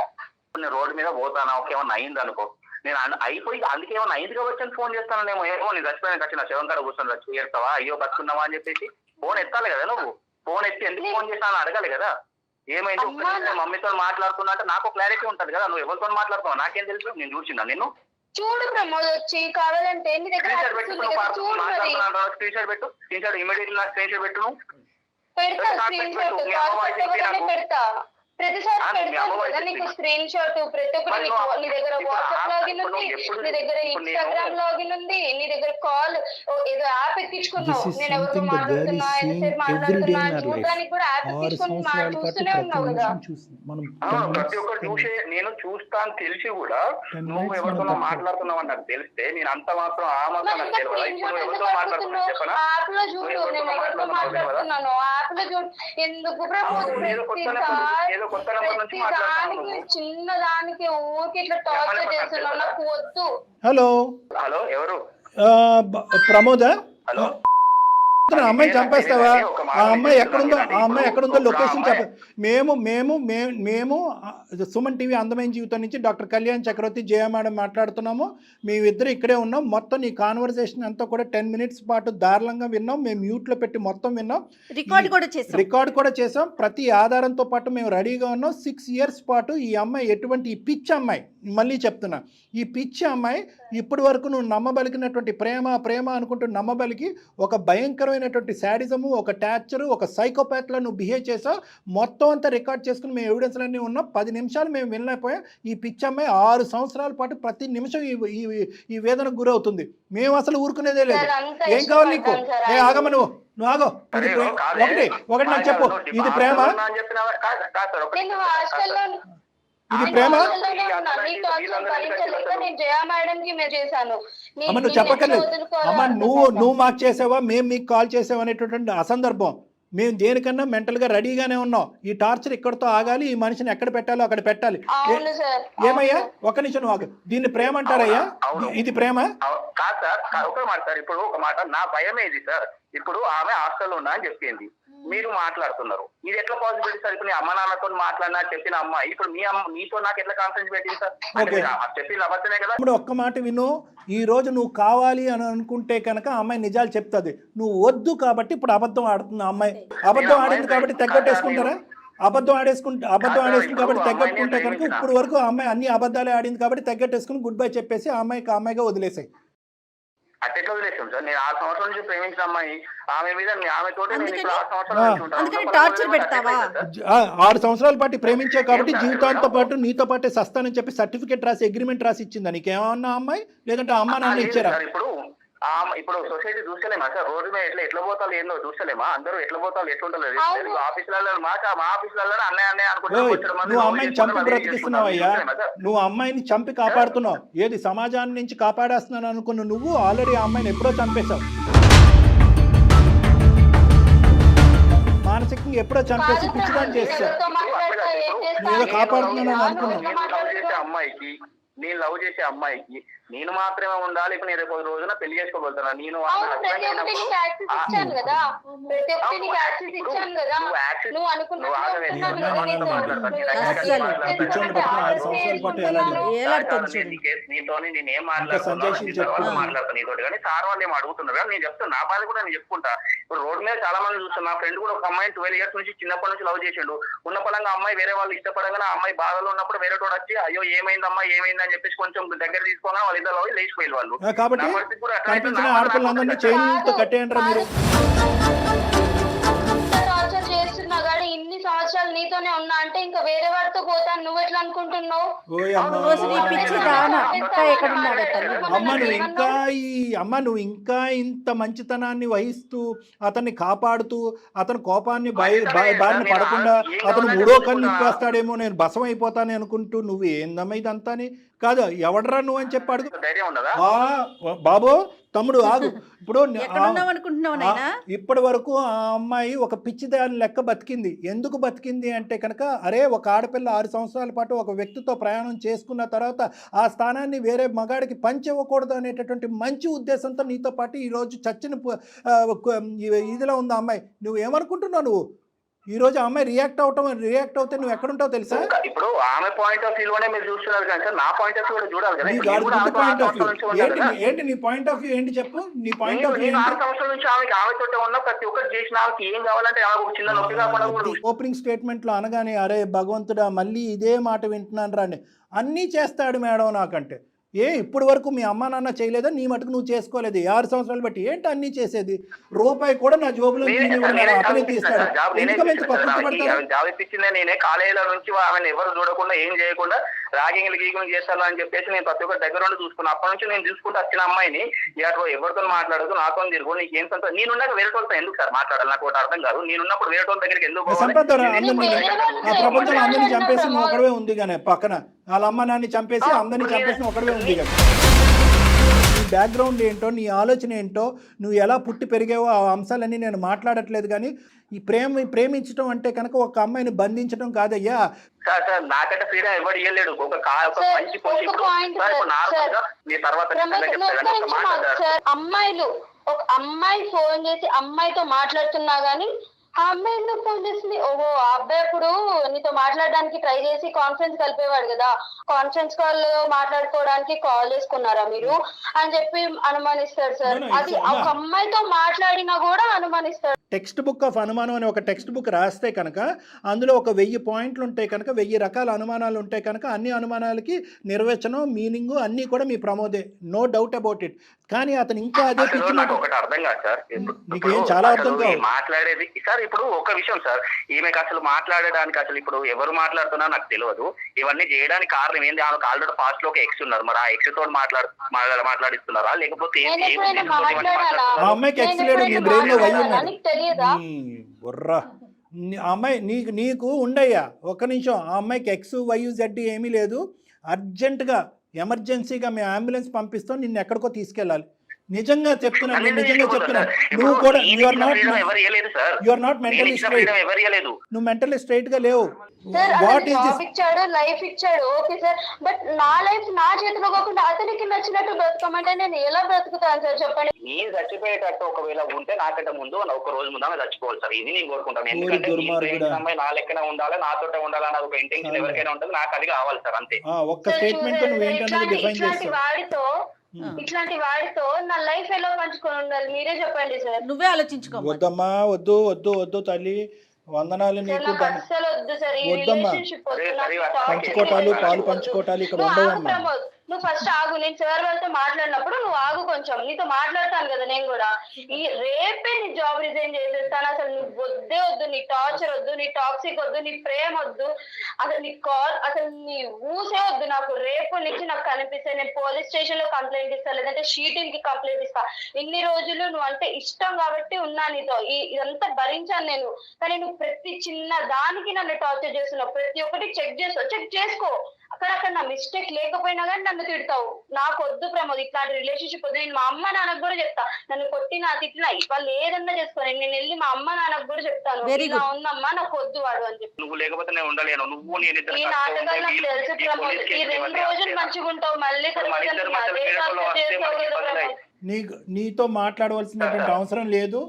రోడ్డు మీద పోతానా, ఓకే ఏమన్నా అయింది అనుకో, నేను అయిపోయి అందుకే ఏమన్నా అయింది కాబట్టి ఫోన్ చేస్తాను. ఏమో నేను చచ్చిపోయిన ఖర్చు నా శవం కాడ కూర్చొని చచ్చి ఏడతావా, అయ్యో బతుకున్నావా అని చెప్పేసి ఫోన్ ఎత్తాలి కదా. నువ్వు ఫోన్ ఎత్తి ఎందుకు ఫోన్ చేస్తా అని అడగాలి కదా. ఏమైంది మమ్మీతో మాట్లాడుతున్నా అంటే నాకు క్లారిటీ ఉంటది కదా. నువ్వు ఎవరితో మాట్లాడుతున్నావు నాకేం తెలుసు, నేను చూసిందా నిన్ను? చూడు ప్రమోద్, వచ్చి కావాలంటే నీ దగ్గర స్క్రీన్ షాట్ పెట్టు, screen shot immediate screen shot పెట్టు. పెడతా స్క్రీన్ షాట్ పెడతా, ప్రతిసారి పెడతాను కదా నీకు స్క్రీన్ షాట్. ప్రతి ఒక్కటి నీ దగ్గర వాట్సాప్ లాగిన్ ఉంది, నీ దగ్గర ఇన్స్టాగ్రామ్ లాగిన్ ఉంది, నీ దగ్గర కాల్ ఏదో యాప్ ఎక్కించుకున్నావు. నేను ఎవరితో మాట్లాడుతున్నా, ఎంతసేపు మాట్లాడుతున్నా చూడడానికి కూడా యాప్ ఎక్కించుకొని చూస్తూనే ఉన్నావు కదా. ప్రతి ఒక్కరు చూసే నేను చూస్తాను తెలిసి కూడా నువ్వు ఎవరితో మాట్లాడుతున్నావు అని నాకు తెలిస్తే నేను అంత మాత్రం ఆ మాత్రం నాకు తెలియదు. ఇప్పుడు ఎవరితో మాట్లాడుతున్నా చెప్పనా? యాప్ లో చూడు, నేను ఎవరితో మాట్లాడుతున్నాను యాప్ లో చూడు. ఎందుకు చిన్న దానికి ఊరికి ఇట్లా టార్చర్ చేస్తున్నావు, నాకు వద్దు. హలో హలో ఎవరు? ప్రమోదా? హలో, అమ్మాయి చంపేస్తావా? ఆ అమ్మాయి ఎక్కడుందో లొకేషన్ చెప్ప. మేము సుమన్ టీవీ అందమైన జీవితం నుంచి డాక్టర్ కళ్యాణ్ చక్రవర్తి జయ మేడం మాట్లాడుతున్నాము. మేమిద్దరు ఇక్కడే ఉన్నాం. మొత్తం నీ కాన్వర్సేషన్ అంతా కూడా 10 minutes పాటు దారుణంగా విన్నాం. మేము మ్యూట్లో పెట్టి మొత్తం విన్నాం, రికార్డ్ కూడా చేసాం. ప్రతి ఆధారంతో పాటు మేము రెడీగా ఉన్నాం. 6 years పాటు ఈ అమ్మాయి ఎటువంటి ఈ పిచ్చి అమ్మాయి, మళ్ళీ చెప్తున్నా, ఈ పిచ్చి అమ్మాయి ఇప్పటి వరకు నువ్వు నమ్మబలికినటువంటి ప్రేమ అనుకుంటూ నమ్మబలికి ఒక భయంకరమైనటువంటి శాడిజము, ఒక టార్చరు, ఒక సైకోపాత్లో నువ్వు బిహేవ్ చేసావు. మొత్తం అంతా రికార్డ్ చేసుకుని మేము ఎవిడెన్స్లన్నీ ఉన్నాం. 10 నిమిషాలు మేము వినలేకపోయాం. ఈ పిచ్చి అమ్మాయి 6 సంవత్సరాల పాటు ప్రతి నిమిషం ఈ వేదనకు గురవుతుంది. మేము అసలు ఊరుకునేదే లేదు. ఏం కావాలి నీకు? ఆగమ నువ్వు ఆగో. ఒకటి నాకు చెప్పు, ఇది ప్రేమ? ఇది ప్రేమ? అమ్మ నువ్వు చెప్పక్కర్లేదు. అమ్మ నువ్వు మాకు చేసావా, మేము మీకు కాల్ చేసావా అనేటువంటి అసందర్భం. మేము దేనికన్నా మెంటల్గా రెడీగానే ఉన్నాం. ఈ టార్చర్ ఇక్కడితో ఆగాలి, ఈ మనిషిని ఎక్కడ పెట్టాలో అక్కడ పెట్టాలి. ఏమయ్యా ఒక్క నిమిషం నువ్వు ఆగు. దీన్ని ప్రేమ అంటారయ్యా? ఇది ప్రేమ కాదు సార్. ఒక మాట సార్, ఇప్పుడు ఒక మాట, నా భయం ఏది సార్, ఇప్పుడు ఆమె హాస్టల్లో ఉన్నా అని చెప్పింది, మీరు మాట్లాడుతున్నారు. ఇది ఎట్లా పాసిబిలిటీ సార్? ఇప్పుడు నీ అమ్మ నాన్నతో మాట్లాడినా చెప్పిన అమ్మాయి ఇప్పుడు మీతో నాకు ఎట్లా కాన్ఫరెన్స్ పెట్టింది సార్? చెప్పిన అబద్ధమే కదా. ఇప్పుడు ఒక్క మాట విను, ఈ రోజు నువ్వు కావాలి అని అనుకుంటే కనుక అమ్మాయి నిజాలు చెప్తుంది. నువ్వు వద్దు కాబట్టి ఇప్పుడు అబద్ధం ఆడుతుంది అమ్మాయి. అబద్ధం ఆడింది కాబట్టి తగ్గట్టేసుకుంటారా? అబద్ధం ఆడేసుకుంటే కాబట్టి తగ్గట్టుకుంటే కనుక ఇప్పుడు వరకు అమ్మాయి అన్ని అబద్ధాలే ఆడింది కాబట్టి తగ్గట్టేసుకుని గుడ్ బై చెప్పేసి ఆ అమ్మాయిగా వదిలేసాయి. అట్లా వదిలేసాం సార్. నేను 6 సంవత్సరాల నుంచి ప్రేమించిన అమ్మాయి, ఆమె మీద ఆమె తోటి నేను ఇప్పుడు 6 సంవత్సరాలు 6 సంవత్సరాల పాటు ప్రేమించావు కాబట్టి జీవితాంతో పాటు నీతో పాటు సస్తానని చెప్పి సర్టిఫికేట్ రాసి అగ్రిమెంట్ రాసి ఇచ్చిందా నీకేమన్నా అమ్మాయి? లేదంటే అమ్మ నాన్న ఇచ్చారా? ఇప్పుడు సొసైటీ చూస్తలేమా సార్? రోడ్డు మీద ఎట్లా పోతాలు ఏందో చూస్తలేమా? అందరూ ఎట్లా పోతాలు ఎట్లుంటలేదు. ఆఫీసులలో మా ఆఫీసులలో అన్నయ్య అనుకుంటా. నువ్వు అమ్మాయిని చంపి బ్రతికిస్తున్నావయ్యా, నువ్వు అమ్మాయిని చంపి కాపాడుతున్నావు. ఏది సమాజాన్ని నుంచి కాపాడేస్తున్నాను అనుకున్న నువ్వు ఆల్రెడీ ఆ అమ్మాయిని ఎప్పుడో చంపేశావు. మానసికంగా ఎప్పుడో చంపేసి పిచ్చిదాన్ని చేస్తావు. నువ్వు కాపాడుతున్నాను అనుకున్నావు. అమ్మాయికి నేను లవ్ చేసే అమ్మాయికి నేను మాత్రమే ఉండాలి. ఇప్పుడు నేను రేపు రోజున పెళ్లి చేసుకోగలుగుతాను. నేను నీతోని నేనేం మాట్లాడతాను నీతో, కానీ సార్ వాళ్ళు ఏం అడుగుతున్నారు కానీ నేను చెప్తాను. నా బాధ కూడా నేను చెప్పుకుంటా. ఇప్పుడు రోడ్ మీద చాలా మంది చూస్తాను. నా ఫ్రెండ్ కూడా ఒక అమ్మాయి 12 years నుంచి చిన్నప్పటి నుంచి లవ్ చేసిండు. ఉన్న పరంగా అమ్మాయి వేరే వాళ్ళు ఇష్టపడగానే ఆ అమ్మాయి బాధలో ఉన్నప్పుడు వేరే తోడు వచ్చి అయ్యో ఏమైందమ్మా అని చెప్పేసి కొంచెం దగ్గర తీసుకోగా వాళ్ళిద్దరు లేచిపోయి వాళ్ళు. కాబట్టి కనిపించిన ఆడపిల్లలందరినీ చైన్తో కట్టేయంటారా మీరు? చేస్తున్నా కానీ ఇన్ని సంవత్సరాలు సంవత్సరాలు నీతోనే ఉన్నా అంటే ఇంకా వేరే వాడితో పోతాను నువ్వు ఎట్లా అనుకుంటున్నావు? రోజు నీ పిచ్చి దానా ఇంకా ఎక్కడున్నాడో తల్లి. నువ్వు ఇంకా ఇంత మంచితనాన్ని వహిస్తూ అతన్ని కాపాడుతూ అతని కోపాన్ని బారిన పడకుండా అతను మూడో కన్ను నింపేస్తాడేమో నేను భసం అయిపోతాను అనుకుంటూ నువ్వు ఏందమ్మా ఇదంతాని కాదు ఎవడరా నువ్వు అని చెప్పి అడుగు. ధైర్యం ఉండదా? బాబు తమ్ముడు ఆగు. ఇప్పుడు ఎక్కడున్నావు అనుకుంటున్నావు నాయనా? ఇప్పటి వరకు ఆ అమ్మాయి ఒక పిచ్చిదాని లెక్క బతికింది. ఎందుకు బతికింది అంటే కనుక అరే ఒక ఆడపిల్ల 6 సంవత్సరాల పాటు ఒక వ్యక్తితో ప్రయాణం చేసుకున్న తర్వాత ఆ స్థానాన్ని వేరే మగాడికి పంచివ్వకూడదు అనేటటువంటి మంచి ఉద్దేశంతో నీతో పాటు ఈరోజు చచ్చిన ఇదిలో ఉంది ఆ అమ్మాయి. నువ్వు ఏమనుకుంటున్నావు? నువ్వు ఈ రోజు ఆ అమ్మాయి రియాక్ట్ అవుతే నువ్వు ఎక్కడుంటావు తెలుసా? ఇప్పుడు ఆమె పాయింట్ ఆఫ్ వ్యూలోనే మీరు చూస్తున్నారు కానీ సార్ నా పాయింట్ ఆఫ్ వ్యూ కూడా చూడాలి కదా. ఏంటి నీ పాయింట్ ఆఫ్ వ్యూ ఏంటి చెప్పు. నీ పాయింట్ ఆఫ్ వ్యూ 6 సంవత్సరాల నుంచి ఆమెతో ఉన్న ప్రతి ఒక్కటి చేసిన ఆమెకి ఏం కావాలంటే ఆమె ఒక చిన్న నొప్పి కాకుండా కూడా ఓపెనింగ్ స్టేట్మెంట్ లో అనగానే అరే భగవంతుడా మళ్ళీ ఇదే మాట వింటున్నాను రాని అన్నీ చేస్తాడు మేడం నాకంటే. ఇప్పటి వరకు మీ అమ్మ నాన్న చేయలేదా? నీ మటుకు నువ్వు చేసుకోలేదు 6 సంవత్సరాలు బట్టి ఏంటి అన్నీ చేసేది? రూపాయి కూడా నా జోబులో అతనే తీస్తాడు. జాబ్ ఇప్పించిందే నేనే. కాలేజీల నుంచి ఆమెను ఎవరు చూడకుండా ఏం చేయకుండా రాగింగ్లు గీగులు చేస్తాను అని చెప్పేసి నేను ప్రతి ఒక్కరి దగ్గర ఉండి చూసుకున్నాను. అప్పటి నుంచి నేను చూసుకుంటూ వచ్చిన అమ్మాయిని ఎవరితో మాట్లాడదు నాతో తిరుగు నీకు ఏం సంతో నేనున్నాక వేరే వాళ్ళతో ఎందుకు సార్ మాట్లాడాలి? నాకు ఒకటి అర్థం కాదు. నేనున్నప్పుడు వేరే వాళ్ళ దగ్గరికి ఎందుకు ప్రపంచంలో అందరినీ చంపేసి నువ్వు ఒకడే ఉంది కానీ పక్కన వాళ్ళ అమ్మ నాన్ని చంపేసి అందరినీ చంపేసి ఒకడే ఉంది కానీ నీ బ్యాక్గ్రౌండ్ ఏంటో నీ ఆలోచన ఏంటో నువ్వు ఎలా పుట్టి పెరిగావో ఆ అంశాలన్నీ నేను మాట్లాడట్లేదు. కానీ ఈ ప్రేమించడం అంటే కనుక ఒక అమ్మాయిని బంధించడం కాదయ్యా. నాకంటే ఫ్రీడమ్ ఎవరు ఇవ్వలేడు. ఒక మంచి అమ్మాయిలు ఒక అమ్మాయి ఫోన్ చేసి అమ్మాయితో మాట్లాడుతున్నా గానీ ఆ అమ్మాయి ఎందుకు ఫోన్ చేసింది? ఓహో ఆ అబ్బాయి ఇప్పుడు నీతో మాట్లాడడానికి ట్రై చేసి కాన్ఫరెన్స్ కలిపేవాడు కదా, కాన్ఫరెన్స్ కాల్ మాట్లాడుకోవడానికి కాల్ చేసుకున్నారా మీరు అని చెప్పి అనుమానిస్తాడు సార్. అది ఒక అమ్మాయితో మాట్లాడినా కూడా అనుమానిస్తాడు. టెక్స్ట్ బుక్ ఆఫ్ అనుమానం అని ఒక టెక్స్ట్ బుక్ రాస్తే కనుక అందులో ఒక 1000 పాయింట్లు ఉంటాయి కనుక 1000 రకాల అనుమానాలు ఉంటాయి కనుక అన్ని అనుమానాలకి నిర్వచనం మీనింగ్ అన్నీ కూడా మీ ప్రమోదే, నో డౌట్ అబౌట్ ఇట్. కానీ అతను ఇంకా అదే ఒకటి అర్థం కాదు సార్. నీకు ఏం చాలా అర్థం కాదు మాట్లాడేది సార్. ఇప్పుడు ఒక విషయం సార్, ఈమెకు అసలు మాట్లాడడానికి అసలు ఇప్పుడు ఎవరు మాట్లాడుతున్నా నాకు తెలియదు. ఇవన్నీ చేయడానికి కారణం ఏంది? ఆమెకు ఆల్రెడీ పాస్ట్ లో ఒక ఎక్స్ ఉన్నారు. మరి ఆ ఎక్స్ తోటి మాట్లాడిస్తున్నారా లేకపోతే ఆ అమ్మాయికి ఎక్స్ లేడు, నీ బ్రెయిన్ లో వై ఉన్నాడు. బుర్రా అమ్మాయి నీకు ఉండయ్యా ఒక్క నిమిషం. ఆ అమ్మాయికి ఎక్స్ వై జెడ్ ఏమీ లేదు. అర్జెంటుగా ఎమర్జెన్సీగా మేము అంబులెన్స్ పంపిస్తాం, నిన్ను ఎక్కడికో తీసుకెళ్ళాలి. నిజంగా చెప్తున్నాను, నువ్వు కూడా you are not mentally straight. నువ్వు మెంటలీ స్ట్రైట్ గా లేవు. What is this? ఇచ్చాడు లైఫ్ ఇచ్చాడు ఓకే సార్, బట్ నా లైఫ్ నా చేతిలో కాకుండా అతనికి నచ్చినట్టు బ్రతకమంటే నేను ఎలా బ్రతుకుతాను సార్ చెప్పండి? నేను చచ్చిపోయేటట్టు ఒకవేళ ఉంటే నాకంటే ముందు ఒక రోజు ముందు ఆమె చచ్చిపోవాలి సార్. ఇది నేను కోరుకుంటాను. ఎందుకంటే అమ్మాయి నా లెక్కనే ఉండాలి, నాతోటే ఉండాలని ఒక ఇంటెన్షన్ ఎవరికైనా ఉంటుంది. నాకు అది కావాలి సార్ అంతే. ఒక్క స్టేట్మెంట్ ఇట్లాంటి ఇట్లాంటి వాడితో నా లైఫ్ ఎలా పంచుకొని ఉండాలి మీరే చెప్పండి సార్. నువ్వే ఆలోచించుకో. వద్దమ్మా, వద్దు తల్లి, వందనాలు నీకు. వద్దమ్మా, పంచుకోటాలు పాలు పంచుకోటాలు ఇక్కడ ఉండవమ్మా. నువ్వు ఫస్ట్ ఆగు, నేను సార్ వాళ్ళతో మాట్లాడినప్పుడు నువ్వు ఆగు కొంచెం, నీతో మాట్లాడతాను కదా నేను కూడా. ఈ రేపే నీ జాబ్ రిజైన్ చేసేస్తాను. అసలు నువ్వు వద్దే వద్దు, నీ టార్చర్ వద్దు, నీ టాక్సిక్ వద్దు, నీ ప్రేమ వద్దు, అసలు నీ కాల్ అసలు నీ ఊసే వద్దు నాకు. రేపు నుంచి నాకు కనిపిస్తే నేను పోలీస్ స్టేషన్ లో కంప్లైంట్ ఇస్తాను, లేదంటే షీటింగ్ కి కంప్లైంట్ ఇస్తా. ఇన్ని రోజులు నువ్వు అంటే ఇష్టం కాబట్టి ఉన్నా నీతో, ఇదంతా భరించాను నేను. కానీ నువ్వు ప్రతి చిన్న దానికి నన్ను టార్చర్ చేస్తున్నావు. ప్రతి ఒక్కటి చెక్ చేసుకో. అక్కడక్కడ నా మిస్టేక్ లేకపోయినా కానీ నన్ను తిడతావు. నాకు వద్దు ప్రమోద్ ఇట్లాంటి రిలేషన్షిప్ వద్దు. నేను మా అమ్మ నాన్నకు కూడా చెప్తా, నన్ను కొట్టినా తిట్టినా వాళ్ళు ఏదన్నా చేసుకోని నేను వెళ్ళి మా అమ్మ నాన్నకు కూడా చెప్తాను, ఇలా ఉందమ్మా నాకు వద్దు వాడు అని చెప్పి. నువ్వు లేకపోతే నేను ఉండలేను. నువ్వు ఈ నాటకాలు నాకు తెలుసు ప్రమోద్. ఈ 2 రోజులు మంచిగా ఉంటావు, మళ్ళీ నీతో మాట్లాడవలసినటువంటి అవసరం లేదు.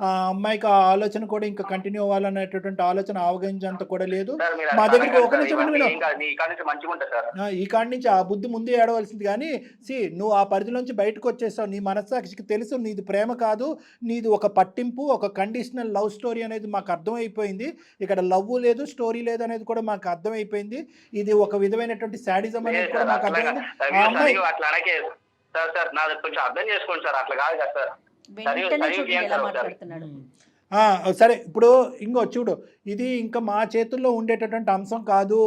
ఆ అమ్మాయికి ఆ ఆలోచన కూడా ఇంకా కంటిన్యూ అవ్వాలనేటటువంటి ఆలోచన అవగంజంత కూడా లేదు. మా దగ్గరికి ఒక నిమిషం ఈ కాడి నుంచి ఆ బుద్ధి ముందే ఏడవలసింది. కానీ నువ్వు ఆ పరిధిలోంచి బయటకు వచ్చేస్తావు. నీ మనస్సాక్షికి తెలుసు నీది ప్రేమ కాదు, నీది ఒక పట్టింపు, ఒక కండిషనల్ లవ్ స్టోరీ అనేది మాకు అర్థమైపోయింది. ఇక్కడ లవ్ లేదు, స్టోరీ లేదు అనేది కూడా మాకు అర్థమైపోయింది. ఇది ఒక విధమైనటువంటి శాడిజం అనేది కూడా మాకు అర్థమైంది. ఆ అమ్మాయి కొంచెం అర్థం చేసుకోండి సార్, అట్లా కాదు కదా సార్. సరే ఇప్పుడు ఇంకో చూడు, ఇది ఇంకా మా చేతుల్లో ఉండేటటువంటి అంశం కాదు.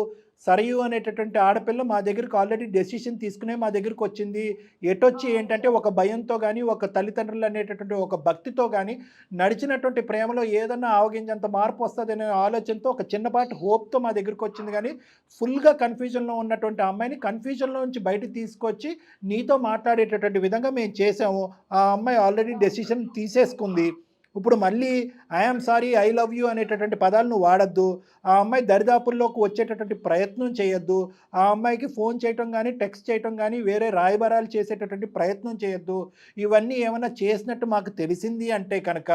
సరయు అనేటటువంటి ఆడపిల్ల మా దగ్గరికి ఆల్రెడీ డెసిషన్ తీసుకునే మా దగ్గరికి వచ్చింది. ఎటొచ్చి ఏంటంటే ఒక భయంతో కానీ, ఒక తల్లిదండ్రులు అనేటటువంటి ఒక భక్తితో కానీ, నడిచినటువంటి ప్రేమలో ఏదన్నా ఆవగింజంత మార్పు వస్తుందనే ఆలోచనతో ఒక చిన్నపాటి హోప్తో మా దగ్గరికి వచ్చింది. కానీ ఫుల్గా కన్ఫ్యూజన్లో ఉన్నటువంటి అమ్మాయిని కన్ఫ్యూజన్లో నుంచి బయటకు తీసుకొచ్చి నీతో మాట్లాడేటటువంటి విధంగా మేము చేసాము. ఆ అమ్మాయి ఆల్రెడీ డెసిషన్ తీసేసుకుంది. ఇప్పుడు మళ్ళీ I'm sorry, I love you అనేటటువంటి పదాలను వాడద్దు. ఆ అమ్మాయి దరిదాపుల్లోకి వచ్చేటటువంటి ప్రయత్నం చేయొద్దు. ఆ అమ్మాయికి ఫోన్ చేయటం కానీ, టెక్స్ట్ చేయటం కానీ, వేరే రాయబారాలు చేసేటటువంటి ప్రయత్నం చేయొద్దు. ఇవన్నీ ఏమైనా చేసినట్టు మాకు తెలిసింది అంటే కనుక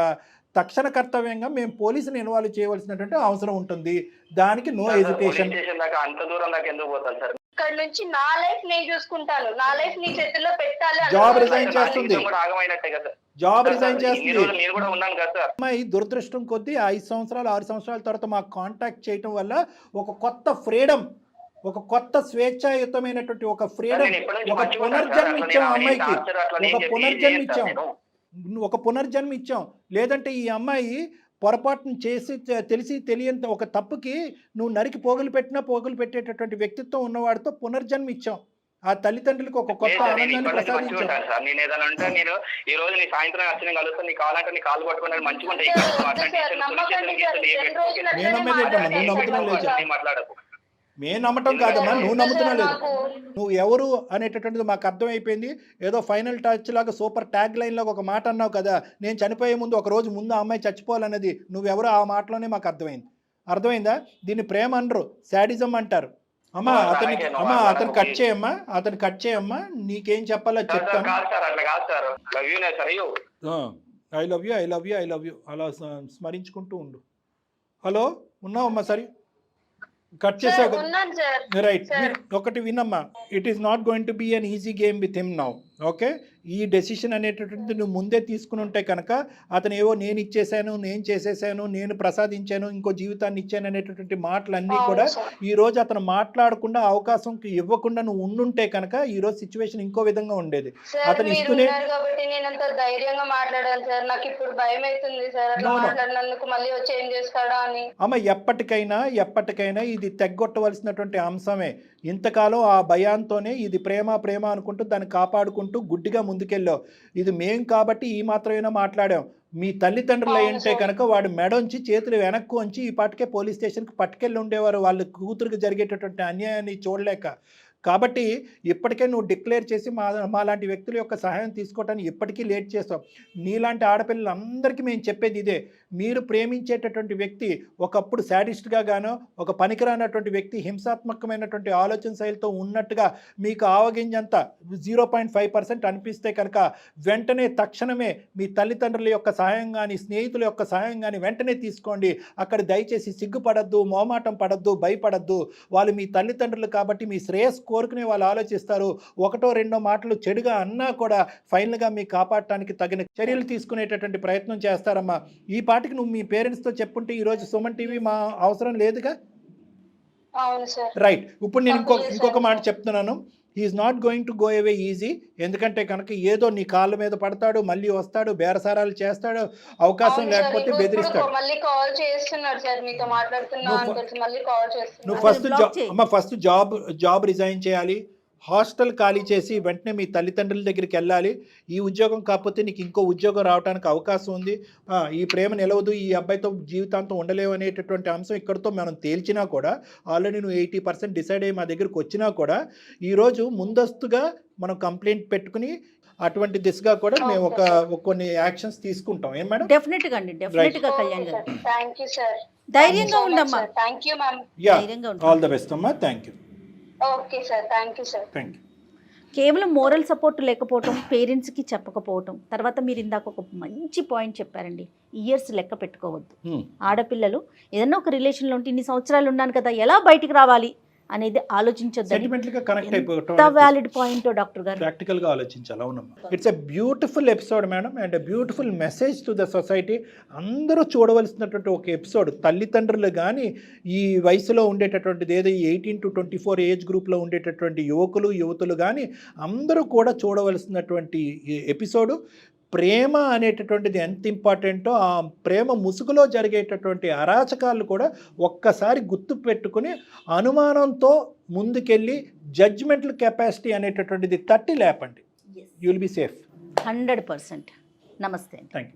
తక్షణ కర్తవ్యంగా మేము పోలీసుని ఇన్వాల్వ్ చేయవలసినటువంటి అవసరం ఉంటుంది. దానికి నో ఎజిటేషన్. అంత దూరం దాకా ఎందుకు పోతాను సార్? ఇక్కడ నుంచి నా లైఫ్ నేను చూసుకుంటాను, నా లైఫ్ నీ చేతుల్లో పెట్టాలి. జాబ్ రిజైన్ చేస్తుంది. ఆగమైనట్టే కదా, జాబ్ రిజైన్ చేస్తుంది. నేను కూడా ఉన్నాను కదా సార్. అమ్మాయి దురదృష్టం కొద్దీ 5 సంవత్సరాలు 6 సంవత్సరాల తర్వాత మాకు కాంటాక్ట్ చేయటం వల్ల ఒక కొత్త ఫ్రీడమ్, ఒక కొత్త స్వేచ్ఛాయుతమైనటువంటి ఒక ఫ్రీడమ్, ఒక పునర్జన్మ ఇచ్చాం అమ్మాయికి. ఒక పునర్జన్మ ఇచ్చాం. లేదంటే ఈ అమ్మాయి పొరపాటును చేసి తెలిసి తెలియని ఒక తప్పుకి నువ్వు నరికి పోగులు పెట్టేటటువంటి వ్యక్తిత్వం ఉన్నవాడితో పునర్జన్మ ఇచ్చాం. ఆ తల్లిదండ్రులకు ఒక కొత్త ఆనందాన్ని ప్రసాదించాం. నేను ఏదైనా అంటే నేను ఈ రోజు నీ సాయంత్రం వచ్చి నేను కలుస్తాను, నీ కావాలంటే నీ కాలు పట్టుకుని మంచిగా ఉంటాయి. మాట్లాడకు. మేము నమ్మటం కాదమ్మా, నువ్వు నమ్ముతున్నా లేదు. నువ్వు ఎవరు అనేటటువంటిది మాకు అర్థమైపోయింది. ఏదో ఫైనల్ టచ్ లాగా సూపర్ ట్యాగ్ లైన్ లాగా ఒక మాట అన్నావు కదా, నేను చనిపోయే ముందు ఒక రోజు ముందు ఆ అమ్మాయి చచ్చిపోవాలన్నది నువ్వెవరు ఆ మాటలోనే మాకు అర్థమైందా? దీన్ని ప్రేమ అనరు, శాడిజం అంటారు. అతను కట్ చేయమ్మా, నీకేం చెప్పాలో చెప్తాను. ఐ లవ్ యూ అలా స్మరించుకుంటూ ఉండు. హలో, ఉన్నావమ్మా? సరే, కట్ చేసావు. రైట్, ఒకటి వినమ్మా. It is not going to be an easy game with him now. Okay, ఈ డెసిషన్ అనేటటువంటి నువ్వు ముందే తీసుకుని ఉంటే కనుక అతను ఏవో నేను ఇచ్చేసాను, నేను చేసేసాను, నేను ప్రసాదించాను, ఇంకో జీవితాన్ని ఇచ్చాను అనేటటువంటి మాటలన్నీ కూడా ఈ రోజు అతను మాట్లాడకుండా అవకాశం ఇవ్వకుండా నువ్వు ఉండుంటే కనుక ఈ రోజు సిచ్యువేషన్ ఇంకో విధంగా ఉండేది. అతను ఇస్తూనే అమ్మ ఎప్పటికైనా ఇది తెగ్గొట్టవలసినటువంటి అంశమే. ఇంతకాలం ఆ భయాంతోనే ఇది ప్రేమ అనుకుంటూ దాన్ని కాపాడుకుంటూ గుడ్డిగా ముందుకెళ్ళావు. ఇది మేం కాబట్టి ఈ మాత్రమైనా మాట్లాడాం. మీ తల్లిదండ్రులు అయ్యంటే కనుక వాడు మెడొంచి చేతులు వెనక్కు ఉంచి ఈ పాటికే పోలీస్ స్టేషన్కి పట్టుకెళ్ళి ఉండేవారు, వాళ్ళ కూతురికి జరిగేటటువంటి అన్యాయాన్ని చూడలేక. కాబట్టి ఇప్పటికే నువ్వు డిక్లేర్ చేసి మా లాంటి వ్యక్తుల యొక్క సహాయం తీసుకోవటానికి ఇప్పటికీ లేట్ చేస్తావు. నీలాంటి ఆడపిల్లలందరికీ మేము చెప్పేది ఇదే, మీరు ప్రేమించేటటువంటి వ్యక్తి ఒకప్పుడు శాడిస్ట్గా గానో, ఒక పనికిరానటువంటి వ్యక్తి హింసాత్మకమైనటువంటి ఆలోచన శైలితో ఉన్నట్టుగా మీకు ఆవగింజంత 0.5% అనిపిస్తే కనుక వెంటనే తక్షణమే మీ తల్లిదండ్రుల యొక్క సహాయం కానీ, స్నేహితుల యొక్క సహాయం కానీ వెంటనే తీసుకోండి. అక్కడ దయచేసి సిగ్గుపడద్దు, మోమాటం పడద్దు, భయపడద్దు. వాళ్ళు మీ తల్లిదండ్రులు కాబట్టి మీ శ్రేయస్ కోరుకునే వాళ్ళు ఆలోచిస్తారు. ఒకటో రెండో మాటలు చెడుగా అన్నా కూడా ఫైనల్గా మీ కాపాడటానికి తగిన చర్యలు తీసుకునేటటువంటి ప్రయత్నం చేస్తారమ్మా. ఈ పాటికి నువ్వు మీ పేరెంట్స్తో చెప్పుంటే ఈరోజు సుమన్ టీవీ మా అవసరం లేదుగా. రైట్, ఇప్పుడు నేను ఇంకొక మాట చెప్తున్నాను. He is not going to go away easy. ఎందుకంటే కనుక ఏదో నీ కాళ్ళ మీద పడతాడు, మళ్ళీ వస్తాడు, బేరసారాలు చేస్తాడు, అవకాశం లేకపోతే బెదిరిస్తాడు. నువ్వు ఫస్ట్ జాబ్ రిజైన్ చేయాలి, హాస్టల్ ఖాళీ చేసి వెంటనే మీ తల్లిదండ్రుల దగ్గరికి వెళ్ళాలి. ఈ ఉద్యోగం కాకపోతే నీకు ఇంకో ఉద్యోగం రావడానికి అవకాశం ఉంది. ఈ ప్రేమ నిలవదు, ఈ అబ్బాయితో జీవితాంతం ఉండలేవు అనేటటువంటి అంశం ఇక్కడితో మనం తేల్చినా కూడా, ఆల్రెడీ నువ్వు 80% డిసైడ్ అయ్యి మా దగ్గరికి వచ్చినా కూడా, ఈరోజు ముందస్తుగా మనం కంప్లైంట్ పెట్టుకుని అటువంటి దిశగా కూడా మేము కొన్ని యాక్షన్స్ తీసుకుంటాం. ఏం మేడం? డెఫినెట్గా కళ్యాణ్ గారు, ధైర్యంగా ఉండమ్మా. ఆల్ ద బెస్ట్ అమ్మా. Thank you. Okay sir, thank you sir. Thank you. కేవలం మోరల్ సపోర్ట్ లేకపోవటం, పేరెంట్స్కి చెప్పకపోవటం. తర్వాత మీరు ఇందాక ఒక మంచి పాయింట్ చెప్పారండి, ఇయర్స్ లెక్క పెట్టుకోవద్దు. ఆడపిల్లలు ఏదన్నా ఒక రిలేషన్లో ఉంటే ఇన్ని సంవత్సరాలు ఉన్నాను కదా, ఎలా బయటికి రావాలి అనేది ఆలోచించొద్దు. వ్యాలిడ్ పాయింట్ డాక్టర్ గారు, ప్రాక్టికల్గా ఆలోచించాలి. అవునమ్మా, it's a beautiful episode madam, and a beautiful message to the society. అందరూ చూడవలసినటువంటి ఒక ఎపిసోడ్. తల్లిదండ్రులు కానీ, ఈ వయసులో ఉండేటటువంటిది ఏదో 18 to 24 ఏజ్ గ్రూప్లో ఉండేటటువంటి యువతులు కానీ అందరూ కూడా చూడవలసినటువంటి ఎపిసోడు. ప్రేమ అనేటటువంటిది ఎంత ఇంపార్టెంటో ఆ ప్రేమ ముసుగులో జరిగేటటువంటి అరాచకాలు కూడా ఒక్కసారి గుర్తు పెట్టుకుని అనుమానంతో ముందుకెళ్ళి జడ్జ్మెంటల్ కెపాసిటీ అనేటటువంటిది తట్టి లేపండి. You will be safe. 100%. నమస్తే. Thank you.